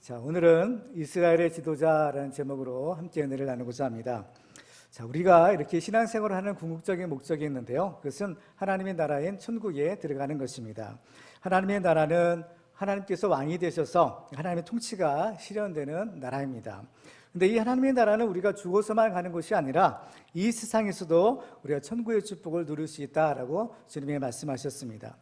자, 오늘은 이스라엘의 지도자라는 제목으로 함께 은혜를 나누고자 합니다. 자, 우리가 이렇게 신앙생활을 하는 궁극적인 목적이 있는데요. 그것은 하나님의 나라인 천국에 들어가는 것입니다. 하나님의 나라는 하나님께서 왕이 되셔서 하나님의 통치가 실현되는 나라입니다. 근데 이 하나님의 나라는 우리가 죽어서만 가는 것이 아니라 이 세상에서도 우리가 천국의 축복을 누릴 수 있다라고 주님이 말씀하셨습니다.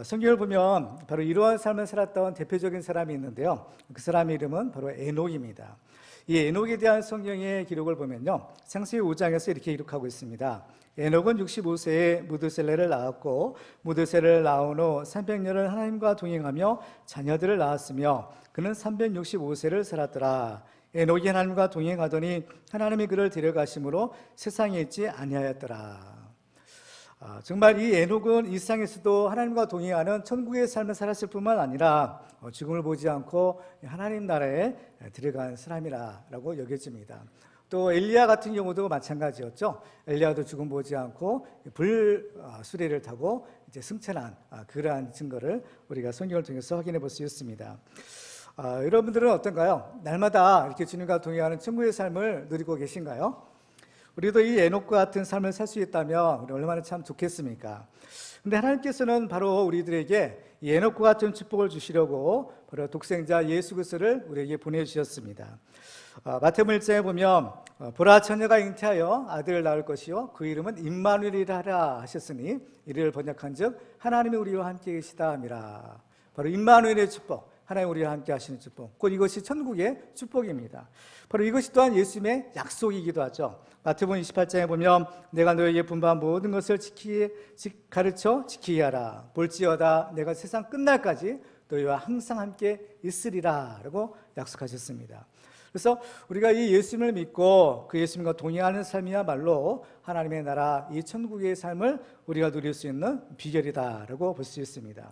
성경을 보면 바로 이러한 삶을 살았던 대표적인 사람이 있는데요. 그 사람의 이름은 바로 에녹입니다. 이 에녹에 대한 성경의 기록을 보면요, 창세기 5장에서 이렇게 기록하고 있습니다. 에녹은 65세에 무드셀레를 낳았고 무드셀레를 낳은 후 300년을 하나님과 동행하며 자녀들을 낳았으며 그는 365세를 살았더라. 에녹이 하나님과 동행하더니 하나님이 그를 데려가심으로 세상에 있지 아니하였더라. 정말 이 에녹은 이 세상에서도 하나님과 동행하는 천국의 삶을 살았을 뿐만 아니라 죽음을 보지 않고 하나님 나라에 들어간 사람이라고 여겨집니다. 또 엘리야 같은 경우도 마찬가지였죠. 엘리야도 죽음 보지 않고 불 수레를 타고 이제 승천한 그러한 증거를 우리가 성경을 통해서 확인해 볼 수 있습니다. 여러분들은 어떤가요? 날마다 이렇게 주님과 동행하는 천국의 삶을 누리고 계신가요? 우리도 이 에녹과 같은 삶을 살 수 있다면 우리 얼마나 참 좋겠습니까? 근데 하나님께서는 바로 우리들에게 이 에녹과 같은 축복을 주시려고 바로 독생자 예수 그리스도를 우리에게 보내주셨습니다. 마태복음 1장에 보면 보라 처녀가 잉태하여 아들을 낳을 것이요 그 이름은 임마누엘이라 하라 하셨으니 이를 번역한즉 하나님이 우리와 함께 계시다 함이라. 바로 임마누엘의 축복, 하나님 우리와 함께 하시는 축복, 곧 이것이 천국의 축복입니다. 바로 이것이 또한 예수님의 약속이기도 하죠. 마태복음 28장에 보면 내가 너에게 분부한 모든 것을 가르쳐 지키게 하라. 볼지어다 내가 세상 끝날까지 너희와 항상 함께 있으리라 라고 약속하셨습니다. 그래서 우리가 이 예수님을 믿고 그 예수님과 동행하는 삶이야말로 하나님의 나라, 이 천국의 삶을 우리가 누릴 수 있는 비결이다라고 볼 수 있습니다.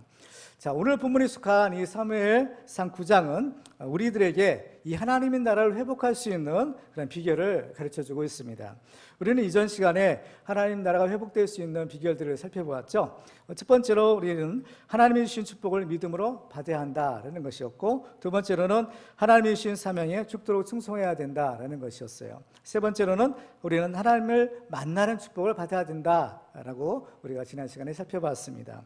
자, 오늘 본문에 속한 이 사무엘상 9장은 우리들에게 이 하나님의 나라를 회복할 수 있는 그런 비결을 가르쳐주고 있습니다. 우리는 이전 시간에 하나님 나라가 회복될 수 있는 비결들을 살펴보았죠. 첫 번째로 우리는 하나님이 주신 축복을 믿음으로 받아야 한다라는 것이었고, 두 번째로는 하나님이 주신 사명에 죽도록 충성해야 된다라는 것이었어요. 세 번째로는 우리는 하나님을 만나는 축복을 받아야 된다라고 우리가 지난 시간에 살펴봤습니다.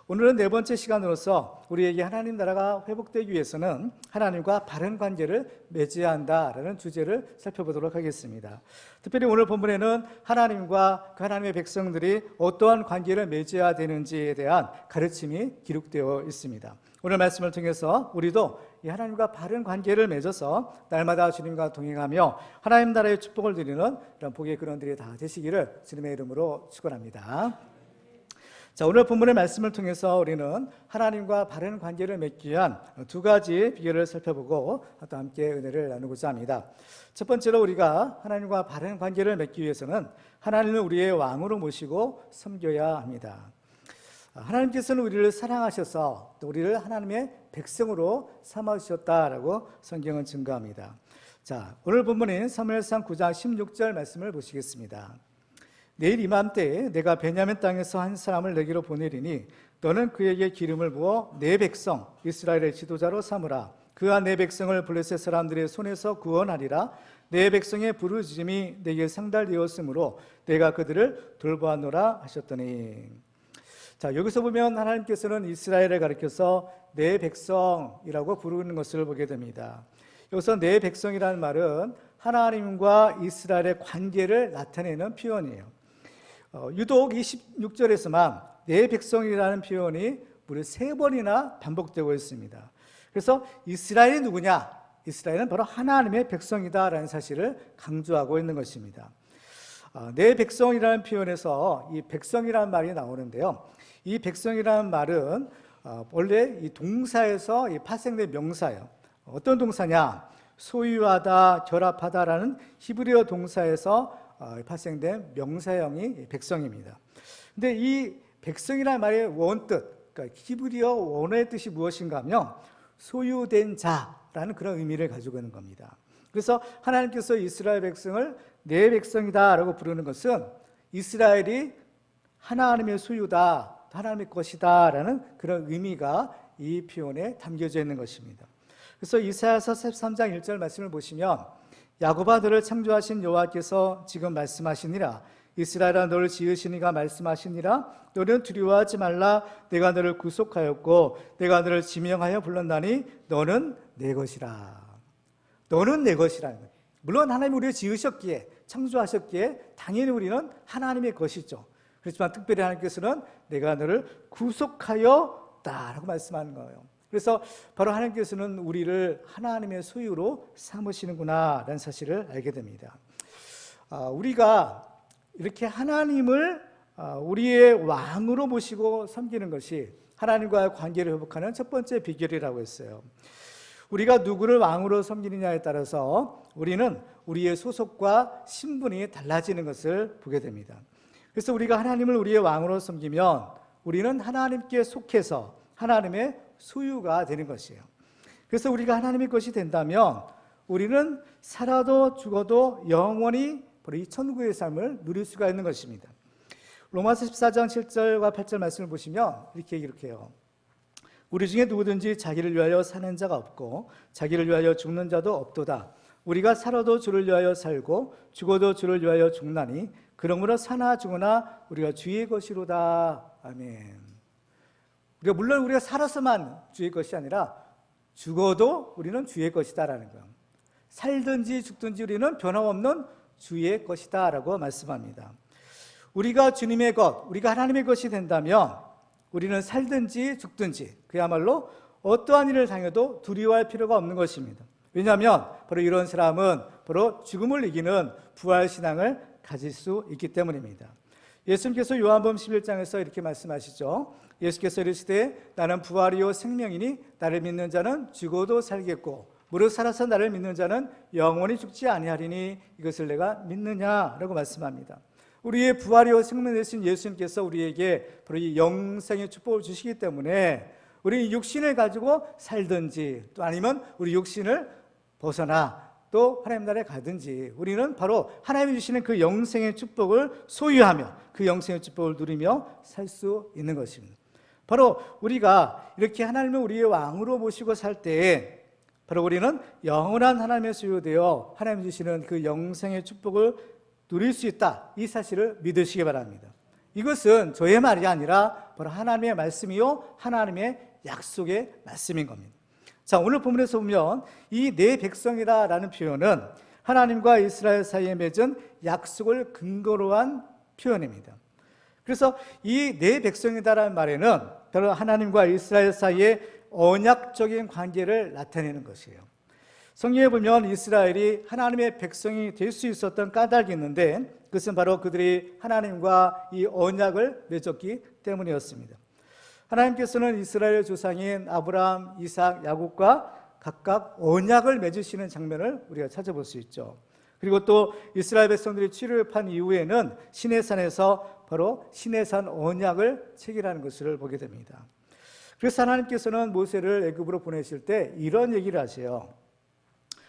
오늘은 네 번째 시간으로서 우리에게 하나님 나라가 회복되기 위해서는 하나님과 바른 관계를 맺어야 한다라는 주제를 살펴보도록 하겠습니다. 특별히 오늘 본문에는 하나님과 그 하나님의 백성들이 어떠한 관계를 맺어야 되는지에 대한 가르침이 기록되어 있습니다. 오늘 말씀을 통해서 우리도 이 하나님과 바른 관계를 맺어서 날마다 주님과 동행하며 하나님 나라의 축복을 누리는 이런 복의 근원들이 다 되시기를 주님의 이름으로 축원합니다. 자, 오늘 본문의 말씀을 통해서 우리는 하나님과 바른 관계를 맺기 위한 두 가지 비결을 살펴보고 또 함께 은혜를 나누고자 합니다. 첫 번째로 우리가 하나님과 바른 관계를 맺기 위해서는 하나님을 우리의 왕으로 모시고 섬겨야 합니다. 하나님께서는 우리를 사랑하셔서 또 우리를 하나님의 백성으로 삼아주셨다라고 성경은 증거합니다. 자, 오늘 본문인 사무엘상 9장 16절 말씀을 보시겠습니다. 내일 이맘때에 내가 베냐민 땅에서 한 사람을 내게로 보내리니 너는 그에게 기름을 부어 내 백성 이스라엘의 지도자로 삼으라. 그가 내 백성을 블레셋 사람들의 손에서 구원하리라. 내 백성의 부르짖음이 내게 상달되었으므로 내가 그들을 돌보았노라 하셨더니. 자, 여기서 보면 하나님께서는 이스라엘을 가리켜서 내 백성이라고 부르는 것을 보게 됩니다. 여기서 내 백성이라는 말은 하나님과 이스라엘의 관계를 나타내는 표현이에요. 유독 26절에서만 내 백성이라는 표현이 무려 3번이나 반복되고 있습니다. 그래서 이스라엘이 누구냐? 이스라엘은 바로 하나님의 백성이다라는 사실을 강조하고 있는 것입니다. 내 백성이라는 표현에서 이 백성이라는 말이 나오는데요. 이 백성이라는 말은 원래 이 동사에서 파생된 명사예요. 어떤 동사냐? 소유하다, 결합하다라는 히브리어 동사에서 파생된 명사형이 백성입니다. 근데 이 백성이라는 말의 원뜻, 그러니까 히브리어 원어의 뜻이 무엇인가 하면 소유된 자라는 그런 의미를 가지고 있는 겁니다. 그래서 하나님께서 이스라엘 백성을 내 백성이다라고 부르는 것은 이스라엘이 하나님의 소유다, 하나님의 것이다라는 그런 의미가 이 표현에 담겨져 있는 것입니다. 그래서 이사야서 13장 1절 말씀을 보시면 야곱아 너를 창조하신 여호와께서 지금 말씀하시니라. 이스라엘아 너를 지으신 이가 말씀하시니라. 너는 두려워하지 말라. 내가 너를 구속하였고 내가 너를 지명하여 불렀나니 너는 내 것이라. 너는 내 것이라. 물론 하나님이 우리를 지으셨기에 창조하셨기에 당연히 우리는 하나님의 것이죠. 그렇지만 특별히 하나님께서는 내가 너를 구속하였다라고 말씀하는 거예요. 그래서 바로 하나님께서는 우리를 하나님의 소유로 삼으시는구나라는 사실을 알게 됩니다. 우리가 이렇게 하나님을 우리의 왕으로 모시고 섬기는 것이 하나님과의 관계를 회복하는 첫 번째 비결이라고 했어요. 우리가 누구를 왕으로 섬기느냐에 따라서 우리는 우리의 소속과 신분이 달라지는 것을 보게 됩니다. 그래서 우리가 하나님을 우리의 왕으로 섬기면 우리는 하나님께 속해서 하나님의 소유가 되는 것이에요. 그래서 우리가 하나님의 것이 된다면 우리는 살아도 죽어도 영원히 바로 이 천국의 삶을 누릴 수가 있는 것입니다. 로마서 14장 7절과 8절 말씀을 보시면 이렇게 기록해요. 우리 중에 누구든지 자기를 위하여 사는 자가 없고 자기를 위하여 죽는 자도 없도다. 우리가 살아도 주를 위하여 살고 죽어도 주를 위하여 죽나니 그러므로 사나 죽으나 우리가 주의 것이로다. 아멘. 물론 우리가 살아서만 주의 것이 아니라 죽어도 우리는 주의 것이다라는 거예요. 살든지 죽든지 우리는 변함없는 주의 것이다 라고 말씀합니다. 우리가 주님의 것, 우리가 하나님의 것이 된다면 우리는 살든지 죽든지 그야말로 어떠한 일을 당해도 두려워할 필요가 없는 것입니다. 왜냐하면 바로 이런 사람은 바로 죽음을 이기는 부활신앙을 가질 수 있기 때문입니다. 예수님께서 요한복음 11장에서 이렇게 말씀하시죠. 예수께서 이르시되 나는 부활이요 생명이니 나를 믿는 자는 죽어도 살겠고 무릇 살아서 나를 믿는 자는 영원히 죽지 아니하리니 이것을 내가 믿느냐라고 말씀합니다. 우리의 부활이요 생명 되신 예수님께서 우리에게 바로 이 영생의 축복을 주시기 때문에 우리 육신을 가지고 살든지 또 아니면 우리 육신을 벗어나 또 하나님 나라에 가든지 우리는 바로 하나님이 주시는 그 영생의 축복을 소유하며 그 영생의 축복을 누리며 살 수 있는 것입니다. 바로 우리가 이렇게 하나님을 우리의 왕으로 모시고 살 때에 바로 우리는 영원한 하나님의 소유되어 하나님이 주시는 그 영생의 축복을 누릴 수 있다. 이 사실을 믿으시기 바랍니다. 이것은 저의 말이 아니라 바로 하나님의 말씀이요 하나님의 약속의 말씀인 겁니다. 자, 오늘 본문에서 보면 이 내 백성이라는 표현은 하나님과 이스라엘 사이에 맺은 약속을 근거로 한 표현입니다. 그래서 이 내 백성이다라는 말에는 바로 하나님과 이스라엘 사이의 언약적인 관계를 나타내는 것이에요. 성경에 보면 이스라엘이 하나님의 백성이 될 수 있었던 까닭이 있는데 그것은 바로 그들이 하나님과 이 언약을 맺었기 때문이었습니다. 하나님께서는 이스라엘 조상인 아브라함, 이삭, 야곱과 각각 언약을 맺으시는 장면을 우리가 찾아볼 수 있죠. 그리고 또 이스라엘 백성들이 출애굽한 이후에는 시내산에서 바로 시내산 언약을 체결하는 것을 보게 됩니다. 그래서 하나님께서는 모세를 애굽으로 보내실 때 이런 얘기를 하세요.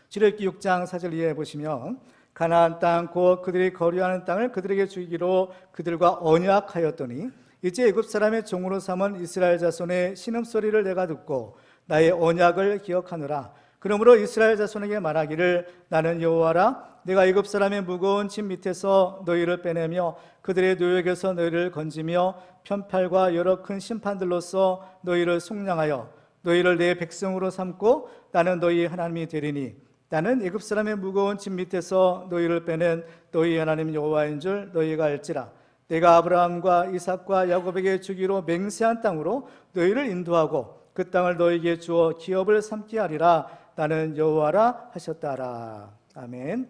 출애굽기 6장 4절 이하에 보시면 가나안 땅 곧 그들이 거류하는 땅을 그들에게 주기로 그들과 언약하였더니 이제 애굽 사람의 종으로 삼은 이스라엘 자손의 신음소리를 내가 듣고 나의 언약을 기억하노라. 그러므로 이스라엘 자손에게 말하기를 나는 여호와라. 내가 애굽 사람의 무거운 짐 밑에서 너희를 빼내며 그들의 노역에서 너희를 건지며 편팔과 여러 큰 심판들로서 너희를 속량하여 너희를 내 백성으로 삼고 나는 너희 하나님이 되리니 나는 애굽 사람의 무거운 짐 밑에서 너희를 빼낸 너희 하나님 여호와인 줄 너희가 알지라. 내가 아브라함과 이삭과 야곱에게 주기로 맹세한 땅으로 너희를 인도하고 그 땅을 너희에게 주어 기업을 삼게 하리라. 나는 여호와라 하셨다라. 아멘.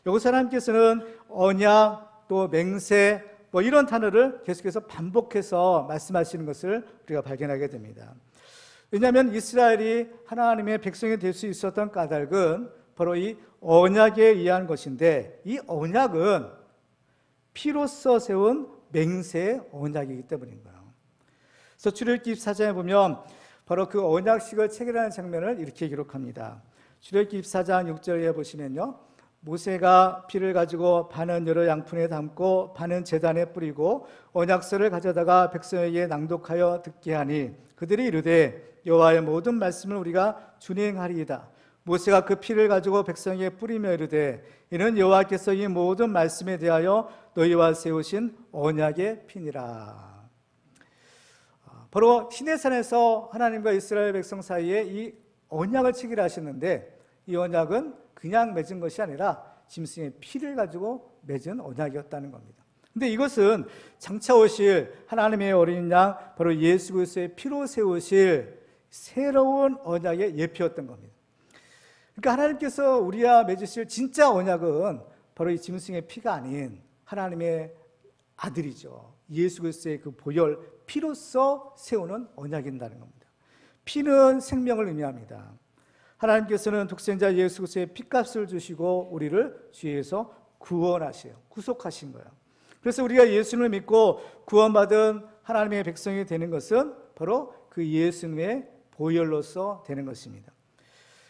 여기서 하나님께서는 언약 또 맹세 이런 단어를 계속해서 반복해서 말씀하시는 것을 우리가 발견하게 됩니다. 왜냐하면 이스라엘이 하나님의 백성이 될 수 있었던 까닭은 바로 이 언약에 의한 것인데 이 언약은 피로써 세운 맹세의 언약이기 때문인 거예요. 그래서 출애굽기 24장에 보면 바로 그 언약식을 체결하는 장면을 이렇게 기록합니다. 출애굽기 24장 6절에 보시면요. 모세가 피를 가지고 반은 여러 양푼에 담고 반은 제단에 뿌리고 언약서를 가져다가 백성에게 낭독하여 듣게 하니 그들이 이르되 여호와의 모든 말씀을 우리가 준행하리이다. 모세가 그 피를 가지고 백성에게 뿌리며 이르되 이는 여호와께서 이 모든 말씀에 대하여 너희와 세우신 언약의 피니라. 바로 시내산에서 하나님과 이스라엘 백성 사이에 이 언약을 체결하셨는데, 이 언약은 그냥 맺은 것이 아니라 짐승의 피를 가지고 맺은 언약이었다는 겁니다. 근데 이것은 장차 오실 하나님의 어린 양, 바로 예수 그리스도의 피로 세우실 새로운 언약의 예표였던 겁니다. 그러니까 하나님께서 우리와 맺으실 진짜 언약은 바로 이 짐승의 피가 아닌 하나님의 아들이죠. 예수 그리스도의 그 보혈 피로써 세우는 언약이라는 겁니다. 피는 생명을 의미합니다. 하나님께서는 독생자 예수 그리스도의 피값을 주시고 우리를 죄에서 구원하세요. 구속하신 거예요. 그래서 우리가 예수님을 믿고 구원받은 하나님의 백성이 되는 것은 바로 그 예수님의 보혈로서 되는 것입니다.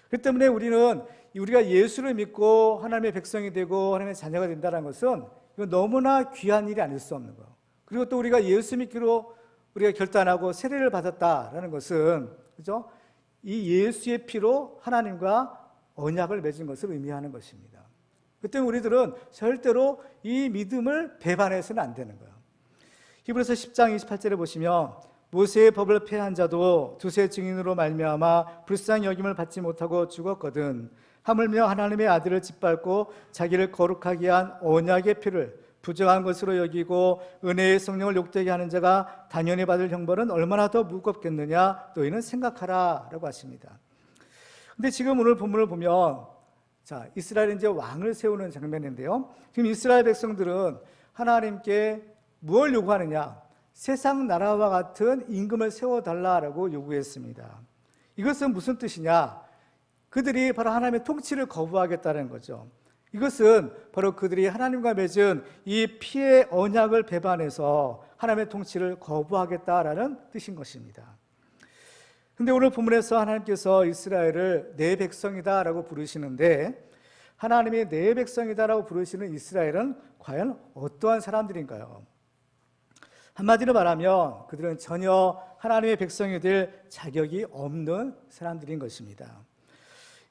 그렇기 때문에 우리가 예수를 믿고 하나님의 백성이 되고 하나님의 자녀가 된다는 것은 이건 너무나 귀한 일이 아닐 수 없는 거예요. 그리고 또 우리가 예수 믿기로 우리가 결단하고 세례를 받았다라는 것은, 그죠? 이 예수의 피로 하나님과 언약을 맺은 것을 의미하는 것입니다. 그렇기 때문에 우리들은 절대로 이 믿음을 배반해서는 안 되는 거예요. 히브리서 10장 28절에 보시면 모세의 법을 폐한 자도 두세 증인으로 말미암아 불쌍히 여김을 받지 못하고 죽었거든 하물며 하나님의 아들을 짓밟고 자기를 거룩하게 한 언약의 피를 부정한 것으로 여기고 은혜의 성령을 욕되게 하는 자가 당연히 받을 형벌은 얼마나 더 무겁겠느냐 너희는 생각하라 라고 하십니다. 근데 지금 오늘 본문을 보면 이스라엘이 이제 왕을 세우는 장면인데요, 지금 이스라엘 백성들은 하나님께 무엇을 요구하느냐? 세상 나라와 같은 임금을 세워달라라고 요구했습니다. 이것은 무슨 뜻이냐? 그들이 바로 하나님의 통치를 거부하겠다는 거죠. 이것은 바로 그들이 하나님과 맺은 이 피의 언약을 배반해서 하나님의 통치를 거부하겠다라는 뜻인 것입니다. 근데 오늘 본문에서 하나님께서 이스라엘을 내 백성이다라고 부르시는데, 하나님이 내 백성이다라고 부르시는 이스라엘은 과연 어떠한 사람들인가요? 한마디로 말하면 그들은 전혀 하나님의 백성이 될 자격이 없는 사람들인 것입니다.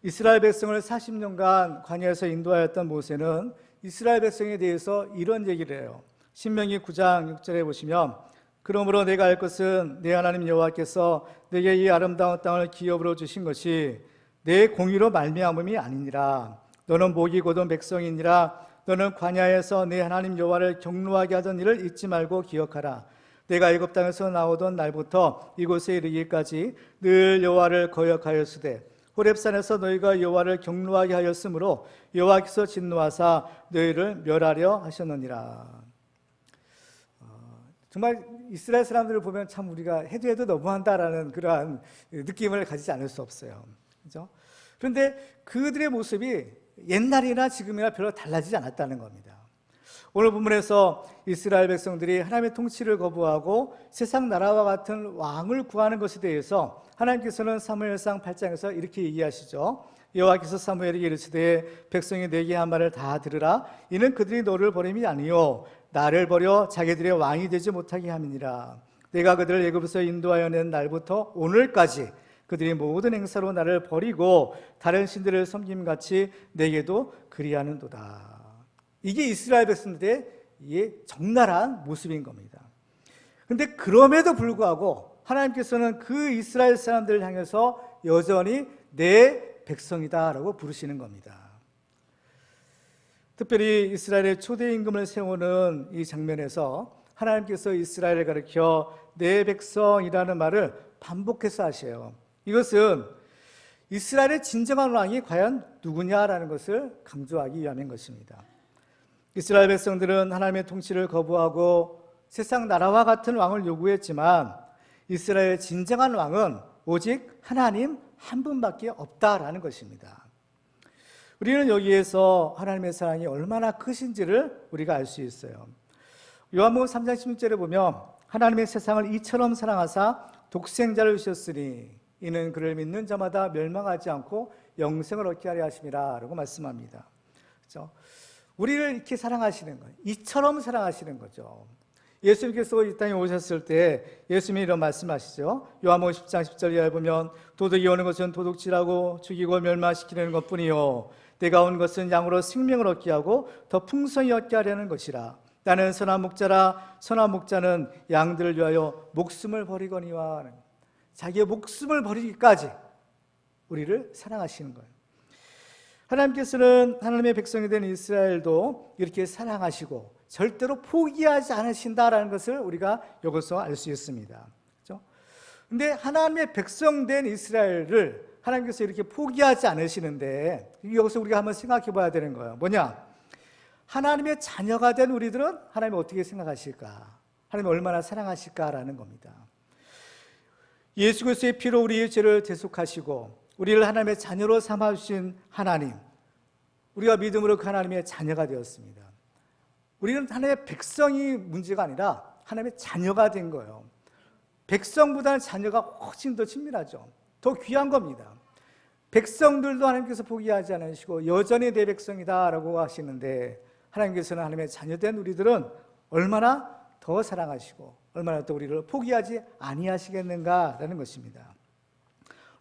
이스라엘 백성을 40년간 광야에서 인도하였던 모세는 이스라엘 백성에 대해서 이런 얘기를 해요. 신명기 9장 6절에 보시면 그러므로 내가 알 것은 내 하나님 여호와께서 내게 이 아름다운 땅을 기업으로 주신 것이 내 공의로 말미암음이 아니니라. 너는 목이 곧은 백성이니라. 너는 광야에서 내 하나님 여호와를 경노하게 하던 일을 잊지 말고 기억하라. 내가 애굽 땅에서 나오던 날부터 이곳에 이르기까지 늘 여호와를 거역하였으되 호렙산에서 너희가 여호와를 경노하게 하였으므로 여호와께서 진노하사 너희를 멸하려 하셨느니라. 정말 이스라엘 사람들을 보면 참 우리가 해도 너무한다라는 그러한 느낌을 가지지 않을 수 없어요. 그렇죠? 그런데 그들의 모습이 옛날이나 지금이나 별로 달라지지 않았다는 겁니다. 오늘 본문에서 이스라엘 백성들이 하나님의 통치를 거부하고 세상 나라와 같은 왕을 구하는 것에 대해서 하나님께서는 사무엘상 8장에서 이렇게 얘기하시죠. 여호와께서 사무엘에게 이르시되 백성이 내게 한 말을 다 들으라. 이는 그들이 너를 버림이 아니요 나를 버려 자기들의 왕이 되지 못하게 함이니라. 내가 그들을 애굽에서 인도하여 낸 날부터 오늘까지 그들이 모든 행사로 나를 버리고 다른 신들을 섬김같이 내게도 그리하는도다. 이게 이스라엘 백성들의 적나라한 모습인 겁니다. 그런데 그럼에도 불구하고 하나님께서는 그 이스라엘 사람들을 향해서 여전히 내 백성이다라고 부르시는 겁니다. 특별히 이스라엘의 초대 임금을 세우는 이 장면에서 하나님께서 이스라엘을 가리켜 내 백성이라는 말을 반복해서 하셔요. 이것은 이스라엘의 진정한 왕이 과연 누구냐라는 것을 강조하기 위함인 것입니다. 이스라엘 백성들은 하나님의 통치를 거부하고 세상 나라와 같은 왕을 요구했지만 이스라엘의 진정한 왕은 오직 하나님 한 분밖에 없다라는 것입니다. 우리는 여기에서 하나님의 사랑이 얼마나 크신지를 우리가 알 수 있어요. 요한복음 3장 16절에 보면 하나님의 세상을 이처럼 사랑하사 독생자를 주셨으니 이는 그를 믿는 자마다 멸망하지 않고 영생을 얻게 하려 하심이라 라고 말씀합니다. 그렇죠? 우리를 이렇게 사랑하시는 거예요. 이처럼 사랑하시는 거죠. 예수님께서 이 땅에 오셨을 때 예수님이 이런 말씀하시죠. 요한복음 10장 10절 이하에 보면 도둑이 오는 것은 도둑질하고 죽이고 멸망시키는 것뿐이요 내가 온 것은 양으로 생명을 얻게 하고 더 풍성히 얻게 하려는 것이라. 나는 선한 목자라. 선한 목자는 양들을 위하여 목숨을 버리거니와. 자기의 목숨을 버리기까지 우리를 사랑하시는 거예요. 하나님께서는 하나님의 백성이 된 이스라엘도 이렇게 사랑하시고 절대로 포기하지 않으신다라는 것을 우리가 여기서 알 수 있습니다. 그렇죠? 근데 하나님의 백성 된 이스라엘을 하나님께서 이렇게 포기하지 않으시는데 여기서 우리가 한번 생각해 봐야 되는 거예요. 뭐냐? 하나님의 자녀가 된 우리들은 하나님이 어떻게 생각하실까? 하나님이 얼마나 사랑하실까라는 겁니다. 예수 그리스도의 피로 우리의 죄를 대속하시고 우리를 하나님의 자녀로 삼아주신 하나님, 우리가 믿음으로 그 하나님의 자녀가 되었습니다. 우리는 하나님의 백성이 문제가 아니라 하나님의 자녀가 된 거예요. 백성보다는 자녀가 훨씬 더 친밀하죠. 더 귀한 겁니다. 백성들도 하나님께서 포기하지 않으시고 여전히 내 백성이다라고 하시는데 하나님께서는 하나님의 자녀된 우리들은 얼마나 더 사랑하시고 얼마나 또 우리를 포기하지 아니하시겠는가라는 것입니다.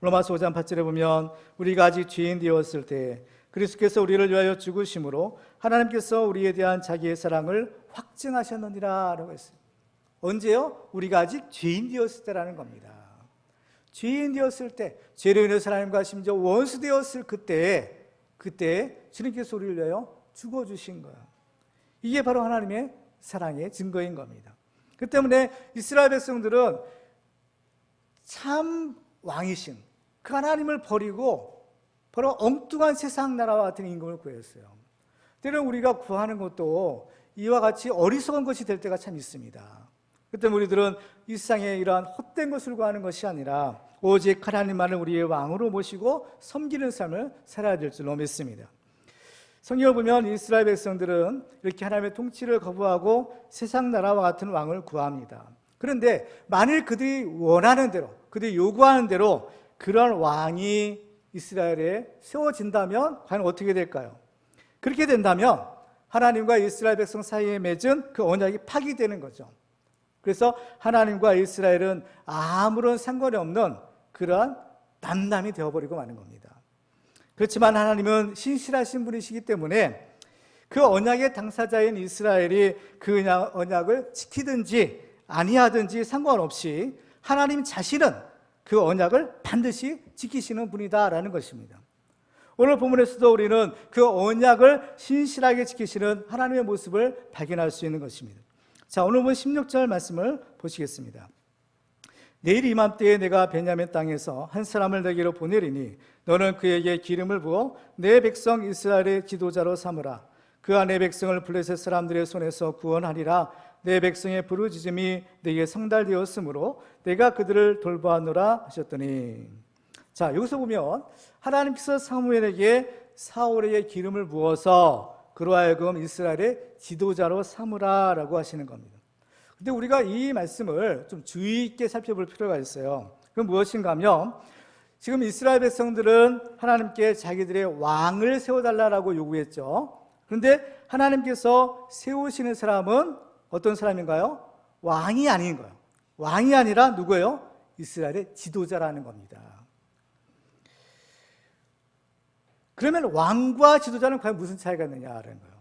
로마서 5장 8절에 보면 우리가 아직 죄인 되었을 때 그리스도께서 우리를 위하여 죽으심으로 하나님께서 우리에 대한 자기의 사랑을 확증하셨느니라 라고 했어요. 언제요? 우리가 아직 죄인 되었을 때라는 겁니다. 죄인 되었을 때, 죄로 인해서 하나님과 심지어 원수 되었을 그때 주님께서 우리를 위하여 죽어주신 거예요. 이게 바로 하나님의 사랑의 증거인 겁니다. 그 때문에 이스라엘 백성들은 참 왕이신 그 하나님을 버리고 바로 엉뚱한 세상 나라와 같은 임금을 구했어요. 때로는 우리가 구하는 것도 이와 같이 어리석은 것이 될 때가 참 있습니다. 그때 우리들은 이 세상에 이러한 헛된 것을 구하는 것이 아니라 오직 하나님만을 우리의 왕으로 모시고 섬기는 삶을 살아야 될 줄로 믿습니다. 성경을 보면 이스라엘 백성들은 이렇게 하나님의 통치를 거부하고 세상 나라와 같은 왕을 구합니다. 그런데 만일 그들이 원하는 대로, 그들이 요구하는 대로 그런 왕이 이스라엘에 세워진다면 과연 어떻게 될까요? 그렇게 된다면 하나님과 이스라엘 백성 사이에 맺은 그 언약이 파기되는 거죠. 그래서 하나님과 이스라엘은 아무런 상관이 없는 그러한 남남이 되어버리고 마는 겁니다. 그렇지만 하나님은 신실하신 분이시기 때문에 그 언약의 당사자인 이스라엘이 그 언약을 지키든지 아니하든지 상관없이 하나님 자신은 그 언약을 반드시 지키시는 분이다라는 것입니다. 오늘 본문에서도 우리는 그 언약을 신실하게 지키시는 하나님의 모습을 발견할 수 있는 것입니다. 자, 오늘 본 16절 말씀을 보시겠습니다. 내일 이맘때에 내가 베냐민 땅에서 한 사람을 내게로 보내리니 너는 그에게 기름을 부어 내 백성 이스라엘의 지도자로 삼으라. 그가 내 백성을 블레셋 사람들의 손에서 구원하리라. 내 백성의 부르짖음이 내게 상달되었으므로 내가 그들을 돌보았노라 하셨더니. 자, 여기서 보면 하나님께서 사무엘에게 사울에게 기름을 부어서 그로 하여금 이스라엘의 지도자로 삼으라 라고 하시는 겁니다. 근데 우리가 이 말씀을 좀 주의 있게 살펴볼 필요가 있어요. 그건 무엇인가 하면 지금 이스라엘 백성들은 하나님께 자기들의 왕을 세워달라고 요구했죠. 그런데 하나님께서 세우시는 사람은 어떤 사람인가요? 왕이 아닌 거예요. 왕이 아니라 누구예요? 이스라엘의 지도자라는 겁니다. 그러면 왕과 지도자는 과연 무슨 차이가 있느냐라는 거예요.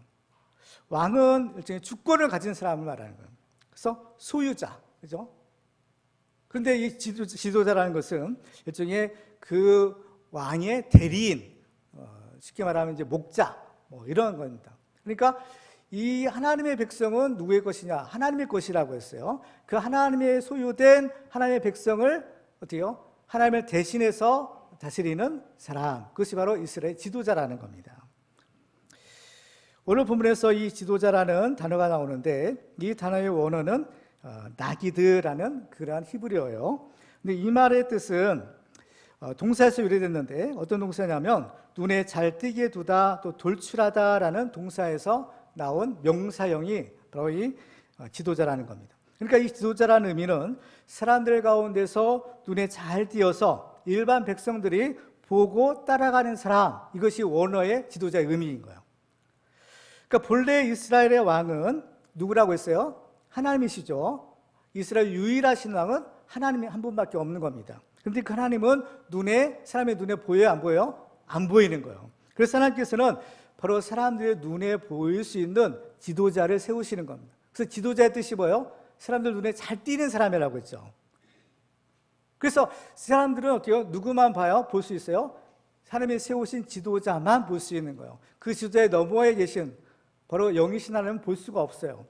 왕은 일종의 주권을 가진 사람을 말하는 거예요. 그래서 소유자, 그죠? 그런데 이 지도자라는 것은 일종의 그 왕의 대리인, 쉽게 말하면 이제 목자, 뭐 이런 겁니다. 그러니까 이 하나님의 백성은 누구의 것이냐? 하나님의 것이라고 했어요. 그 하나님의 소유된 하나님의 백성을 어때요? 하나님을 대신해서 다스리는 사람, 그것이 바로 이스라엘 지도자라는 겁니다. 오늘 본문에서 이 지도자라는 단어가 나오는데 이 단어의 원어는 나기드라는 그러한 히브리어예요. 근데 이 말의 뜻은 동사에서 유래됐는데 어떤 동사냐면 눈에 잘 띄게 두다, 또 돌출하다라는 동사에서 나온 명사형이 바로 이 지도자라는 겁니다. 그러니까 이 지도자라는 의미는 사람들 가운데서 눈에 잘 띄어서 일반 백성들이 보고 따라가는 사람, 이것이 원어의 지도자의 의미인 거예요. 그러니까 본래 이스라엘의 왕은 누구라고 했어요? 하나님이시죠. 이스라엘 유일하신 왕은 하나님이 한 분밖에 없는 겁니다. 그런데 그 하나님은 사람의 눈에 보여요, 안 보여요? 안 보이는 거예요. 그래서 하나님께서는 바로 사람들의 눈에 보일 수 있는 지도자를 세우시는 겁니다. 그래서 지도자의 뜻이 뭐예요? 사람들 눈에 잘 띄는 사람이라고 했죠. 그래서 사람들은 어때요? 누구만 봐요? 볼 수 있어요? 하나님이 세우신 지도자만 볼 수 있는 거예요. 그 지도자의 너머에 계신 바로 영이신 하나님은 볼 수가 없어요.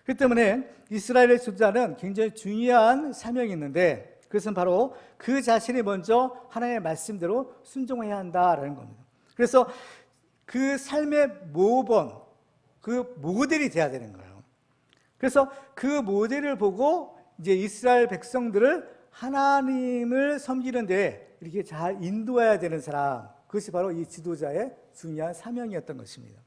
그렇기 때문에 이스라엘의 지도자는 굉장히 중요한 사명이 있는데, 그것은 바로 그 자신이 먼저 하나님의 말씀대로 순종해야 한다라는 겁니다. 그래서 그 삶의 모범, 그 모델이 돼야 되는 거예요. 그래서 그 모델을 보고 이제 이스라엘 백성들을 하나님을 섬기는데 이렇게 잘 인도해야 되는 사람, 그것이 바로 이 지도자의 중요한 사명이었던 것입니다.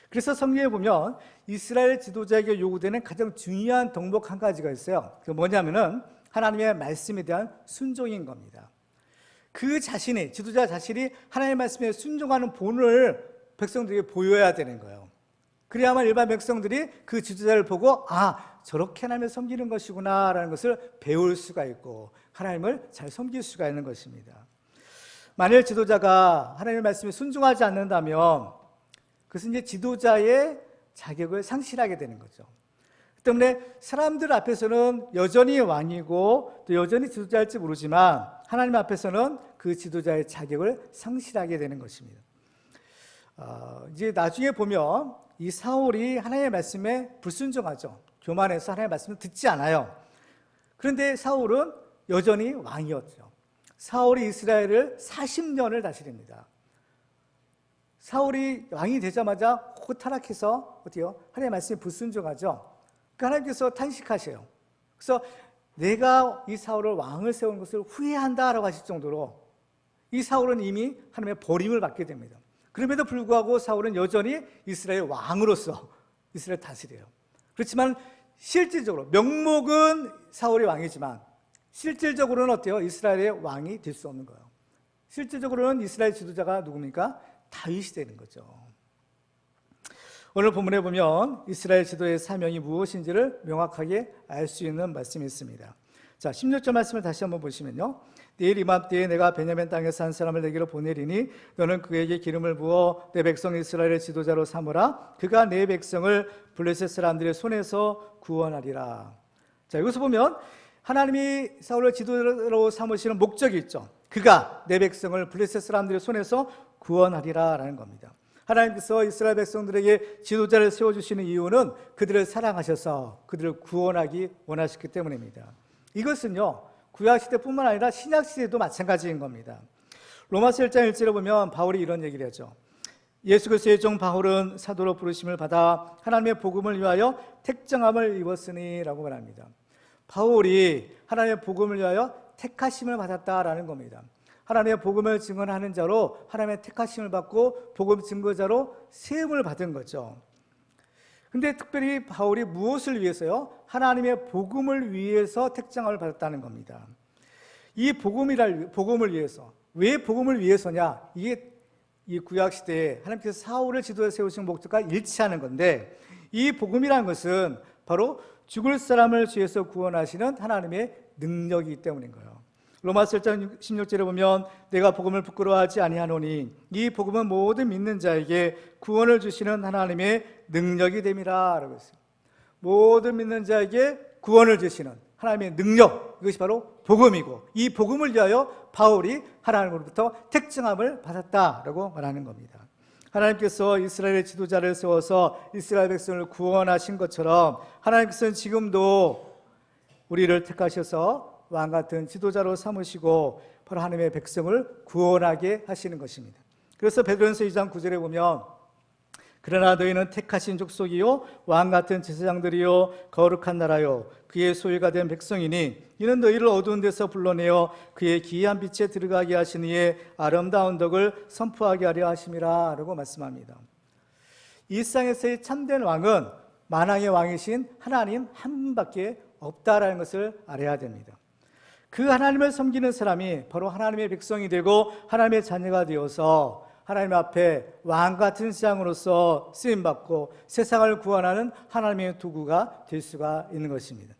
그래서 성경에 보면 이스라엘 지도자에게 요구되는 가장 중요한 덕목 한 가지가 있어요. 그게 뭐냐면은 하나님의 말씀에 대한 순종인 겁니다. 그 자신이, 지도자 자신이 하나님의 말씀에 순종하는 본을 백성들에게 보여야 되는 거예요. 그래야만 일반 백성들이 그 지도자를 보고 저렇게 하나님을 섬기는 것이구나 라는 것을 배울 수가 있고 하나님을 잘 섬길 수가 있는 것입니다. 만일 지도자가 하나님의 말씀에 순종하지 않는다면 그것은 이제 지도자의 자격을 상실하게 되는 거죠. 그 때문에 사람들 앞에서는 여전히 왕이고 또 여전히 지도자일지 모르지만 하나님 앞에서는 그 지도자의 자격을 상실하게 되는 것입니다. 이제 나중에 보면 이 사울이 하나님의 말씀에 불순종하죠. 교만해서 하나님의 말씀을 듣지 않아요. 그런데 사울은 여전히 왕이었죠. 사울이 이스라엘을 40년을 다스립니다. 사울이 왕이 되자마자 호타락해서 어때요? 하나님의 말씀에 불순종하죠. 그러니까 하나님께서 탄식하셔요. 그래서 내가 이 사울을 왕을 세운 것을 후회한다라고 하실 정도로 이 사울은 이미 하나님의 버림을 받게 됩니다. 그럼에도 불구하고 사울은 여전히 이스라엘 왕으로서 이스라엘 다스려요. 그렇지만 실질적으로 명목은 사울이 왕이지만 실질적으로는 어때요? 이스라엘의 왕이 될 수 없는 거예요. 실질적으로는 이스라엘 지도자가 누굽니까? 다윗이 되는 거죠. 오늘 본문에 보면 이스라엘 지도의 사명이 무엇인지를 명확하게 알 수 있는 말씀이 있습니다. 자, 16절 말씀을 다시 한번 보시면요. 내일 이맘때에 내가 베냐민 땅에서 한 사람을 내게로 보내리니 너는 그에게 기름을 부어 내 백성 이스라엘의 지도자로 삼으라. 그가 내 백성을 블레셋 사람들의 손에서 구원하리라. 자, 여기서 보면 하나님이 사울을 지도자로 삼으시는 목적이 있죠. 그가 내 백성을 블레셋 사람들의 손에서 구원하리라 라는 겁니다. 하나님께서 이스라엘 백성들에게 지도자를 세워주시는 이유는 그들을 사랑하셔서 그들을 구원하기 원하셨기 때문입니다. 이것은요, 구약시대뿐만 아니라 신약시대도 마찬가지인 겁니다. 로마서 1장 1절에 보면 바울이 이런 얘기를 하죠. 예수 그리스도의 종 바울은 사도로 부르심을 받아 하나님의 복음을 위하여 택정함을 입었으니 라고 말합니다. 바울이 하나님의 복음을 위하여 택하심을 받았다라는 겁니다. 하나님의 복음을 증언하는 자로 하나님의 택하심을 받고 복음 증거자로 세움을 받은 거죠. 근데 특별히 바울이 무엇을 위해서요? 하나님의 복음을 위해서 택정함을 받았다는 겁니다. 이 복음을 위해서. 왜 복음을 위해서냐? 이게 이 구약 시대에 하나님께서 사울을 지도에 세우신 목적과 일치하는 건데, 이 복음이라는 것은 바로 죽을 사람을 죄에서 구원하시는 하나님의 능력이기 때문인 거예요. 로마서 1장 16절에 보면 내가 복음을 부끄러워하지 아니하노니 이 복음은 모든 믿는 자에게 구원을 주시는 하나님의 능력이 됨이라 라고 했어요. 모든 믿는 자에게 구원을 주시는 하나님의 능력, 이것이 바로 복음이고 이 복음을 위하여 바울이 하나님으로부터 택정함을 받았다라고 말하는 겁니다. 하나님께서 이스라엘의 지도자를 세워서 이스라엘 백성을 구원하신 것처럼 하나님께서는 지금도 우리를 택하셔서 왕같은 지도자로 삼으시고 바로 하나님의 백성을 구원하게 하시는 것입니다. 그래서 베드로전서 2장 9절에 보면 그러나 너희는 택하신 족속이요 왕같은 제사장들이요 거룩한 나라요 그의 소유가 된 백성이니 이는 너희를 어두운 데서 불러내어 그의 기이한 빛에 들어가게 하신 이의 아름다운 덕을 선포하게 하려 하심이라 라고 말씀합니다. 이 세상에서의 참된 왕은 만왕의 왕이신 하나님 한 분밖에 없다라는 것을 알아야 됩니다. 그 하나님을 섬기는 사람이 바로 하나님의 백성이 되고 하나님의 자녀가 되어서 하나님 앞에 왕 같은 신앙으로서 쓰임받고 세상을 구원하는 하나님의 도구가 될 수가 있는 것입니다.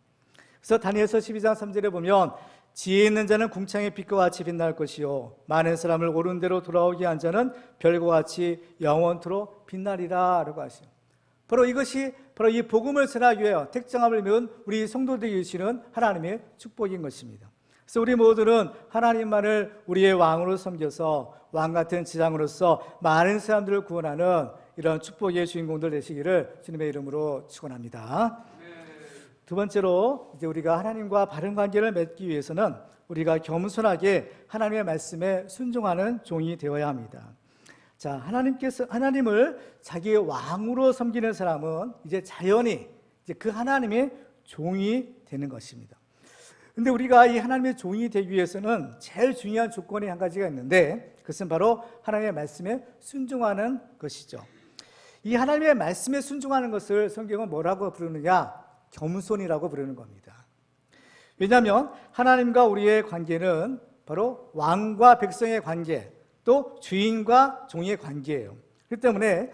그래서 다니엘서 12장 3절에 보면 지혜 있는 자는 궁창의 빛과 같이 빛날 것이요 많은 사람을 옳은 대로 돌아오게 한 자는 별과 같이 영원토록 빛나리라 라고 하시요. 바로 이것이 바로 이 복음을 전하기 위하여 택정함을 메운 우리 성도들이 주시는 하나님의 축복인 것입니다. 그래서 우리 모두는 하나님만을 우리의 왕으로 섬겨서 왕 같은 지장으로서 많은 사람들을 구원하는 이런 축복의 주인공들 되시기를 주님의 이름으로 축원합니다. 두 번째로 이제 우리가 하나님과 바른 관계를 맺기 위해서는 우리가 겸손하게 하나님의 말씀에 순종하는 종이 되어야 합니다. 자, 하나님을 자기의 왕으로 섬기는 사람은 이제 자연히 이제 그 하나님의 종이 되는 것입니다. 근데 우리가 이 하나님의 종이 되기 위해서는 제일 중요한 조건이 한 가지가 있는데 그것은 바로 하나님의 말씀에 순종하는 것이죠. 이 하나님의 말씀에 순종하는 것을 성경은 뭐라고 부르느냐? 겸손이라고 부르는 겁니다. 왜냐하면 하나님과 우리의 관계는 바로 왕과 백성의 관계, 또 주인과 종의 관계예요. 그렇기 때문에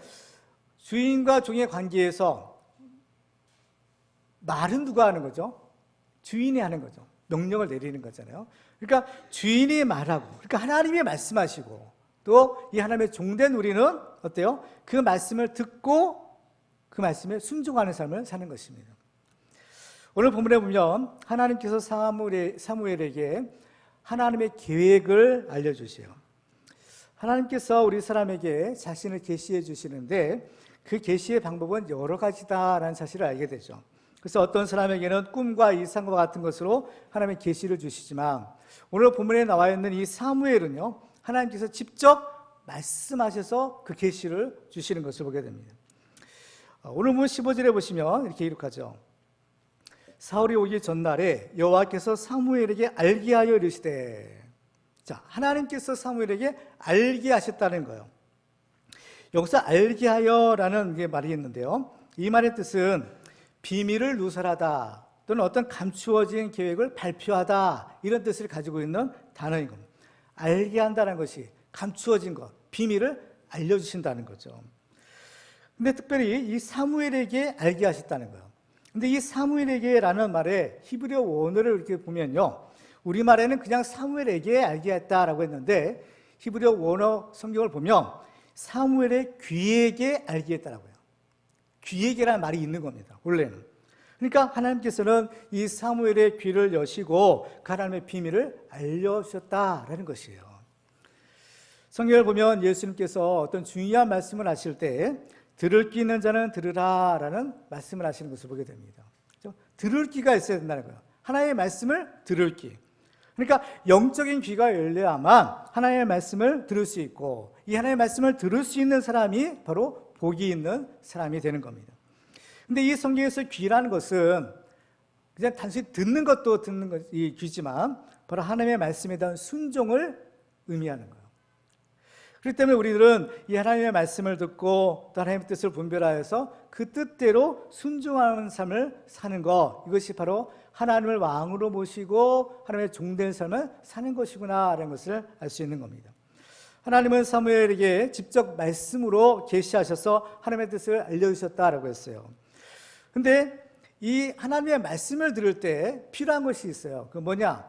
주인과 종의 관계에서 말은 누가 하는 거죠? 주인이 하는 거죠. 명령을 내리는 거잖아요. 그러니까 주인이 말하고, 그러니까 하나님이 말씀하시고, 또 이 하나님의 종된 우리는 어때요? 그 말씀을 듣고 그 말씀에 순종하는 삶을 사는 것입니다. 오늘 본문에 보면 하나님께서 사무엘에게 하나님의 계획을 알려주세요. 하나님께서 우리 사람에게 자신을 계시해 주시는데 그 계시의 방법은 여러 가지다라는 사실을 알게 되죠. 그래서 어떤 사람에게는 꿈과 이상과 같은 것으로 하나님의 계시를 주시지만 오늘 본문에 나와 있는 이 사무엘은요, 하나님께서 직접 말씀하셔서 그 계시를 주시는 것을 보게 됩니다. 오늘 본문 15절에 보시면 이렇게 기록하죠. 사울이 오기 전날에 여호와께서 사무엘에게 알게 하여 이르시되. 자, 하나님께서 사무엘에게 알게 하셨다는 거예요. 여기서 알게 하여라는 말이 있는데요, 이 말의 뜻은 비밀을 누설하다 또는 어떤 감추어진 계획을 발표하다 이런 뜻을 가지고 있는 단어인 겁니다. 알게 한다는 것이 감추어진 것, 비밀을 알려주신다는 거죠. 근데 특별히 이 사무엘에게 알게 하셨다는 거예요. 근데 이 사무엘에게라는 말에 히브리어 원어를 이렇게 보면요, 우리말에는 그냥 사무엘에게 알게 했다라고 했는데 히브리어 원어 성경을 보면 사무엘의 귀에게 알게 했다라고 해요. 귀에게라는 말이 있는 겁니다, 원래는. 그러니까 하나님께서는 이 사무엘의 귀를 여시고 그 하나님의 비밀을 알려주셨다라는 것이에요. 성경을 보면 예수님께서 어떤 중요한 말씀을 하실 때 들을 귀 있는 자는 들으라라는 말씀을 하시는 것을 보게 됩니다. 들을 귀가 있어야 된다는 거예요. 하나님의 말씀을 들을 귀. 그러니까 영적인 귀가 열려야만 하나님의 말씀을 들을 수 있고 이 하나님의 말씀을 들을 수 있는 사람이 바로 복이 있는 사람이 되는 겁니다. 근데 이 성경에서 귀라는 것은 그냥 단순히 듣는 것도 듣는 것이 귀지만 바로 하나님의 말씀에 대한 순종을 의미하는 거예요. 그렇기 때문에 우리들은 이 하나님의 말씀을 듣고 또 하나님의 뜻을 분별하여서 그 뜻대로 순종하는 삶을 사는 것, 이것이 바로 하나님을 왕으로 모시고 하나님의 종된 삶을 사는 것이구나라는 것을 알 수 있는 겁니다. 하나님은 사무엘에게 직접 말씀으로 계시하셔서 하나님의 뜻을 알려주셨다라고 했어요. 근데 이 하나님의 말씀을 들을 때 필요한 것이 있어요. 그 뭐냐?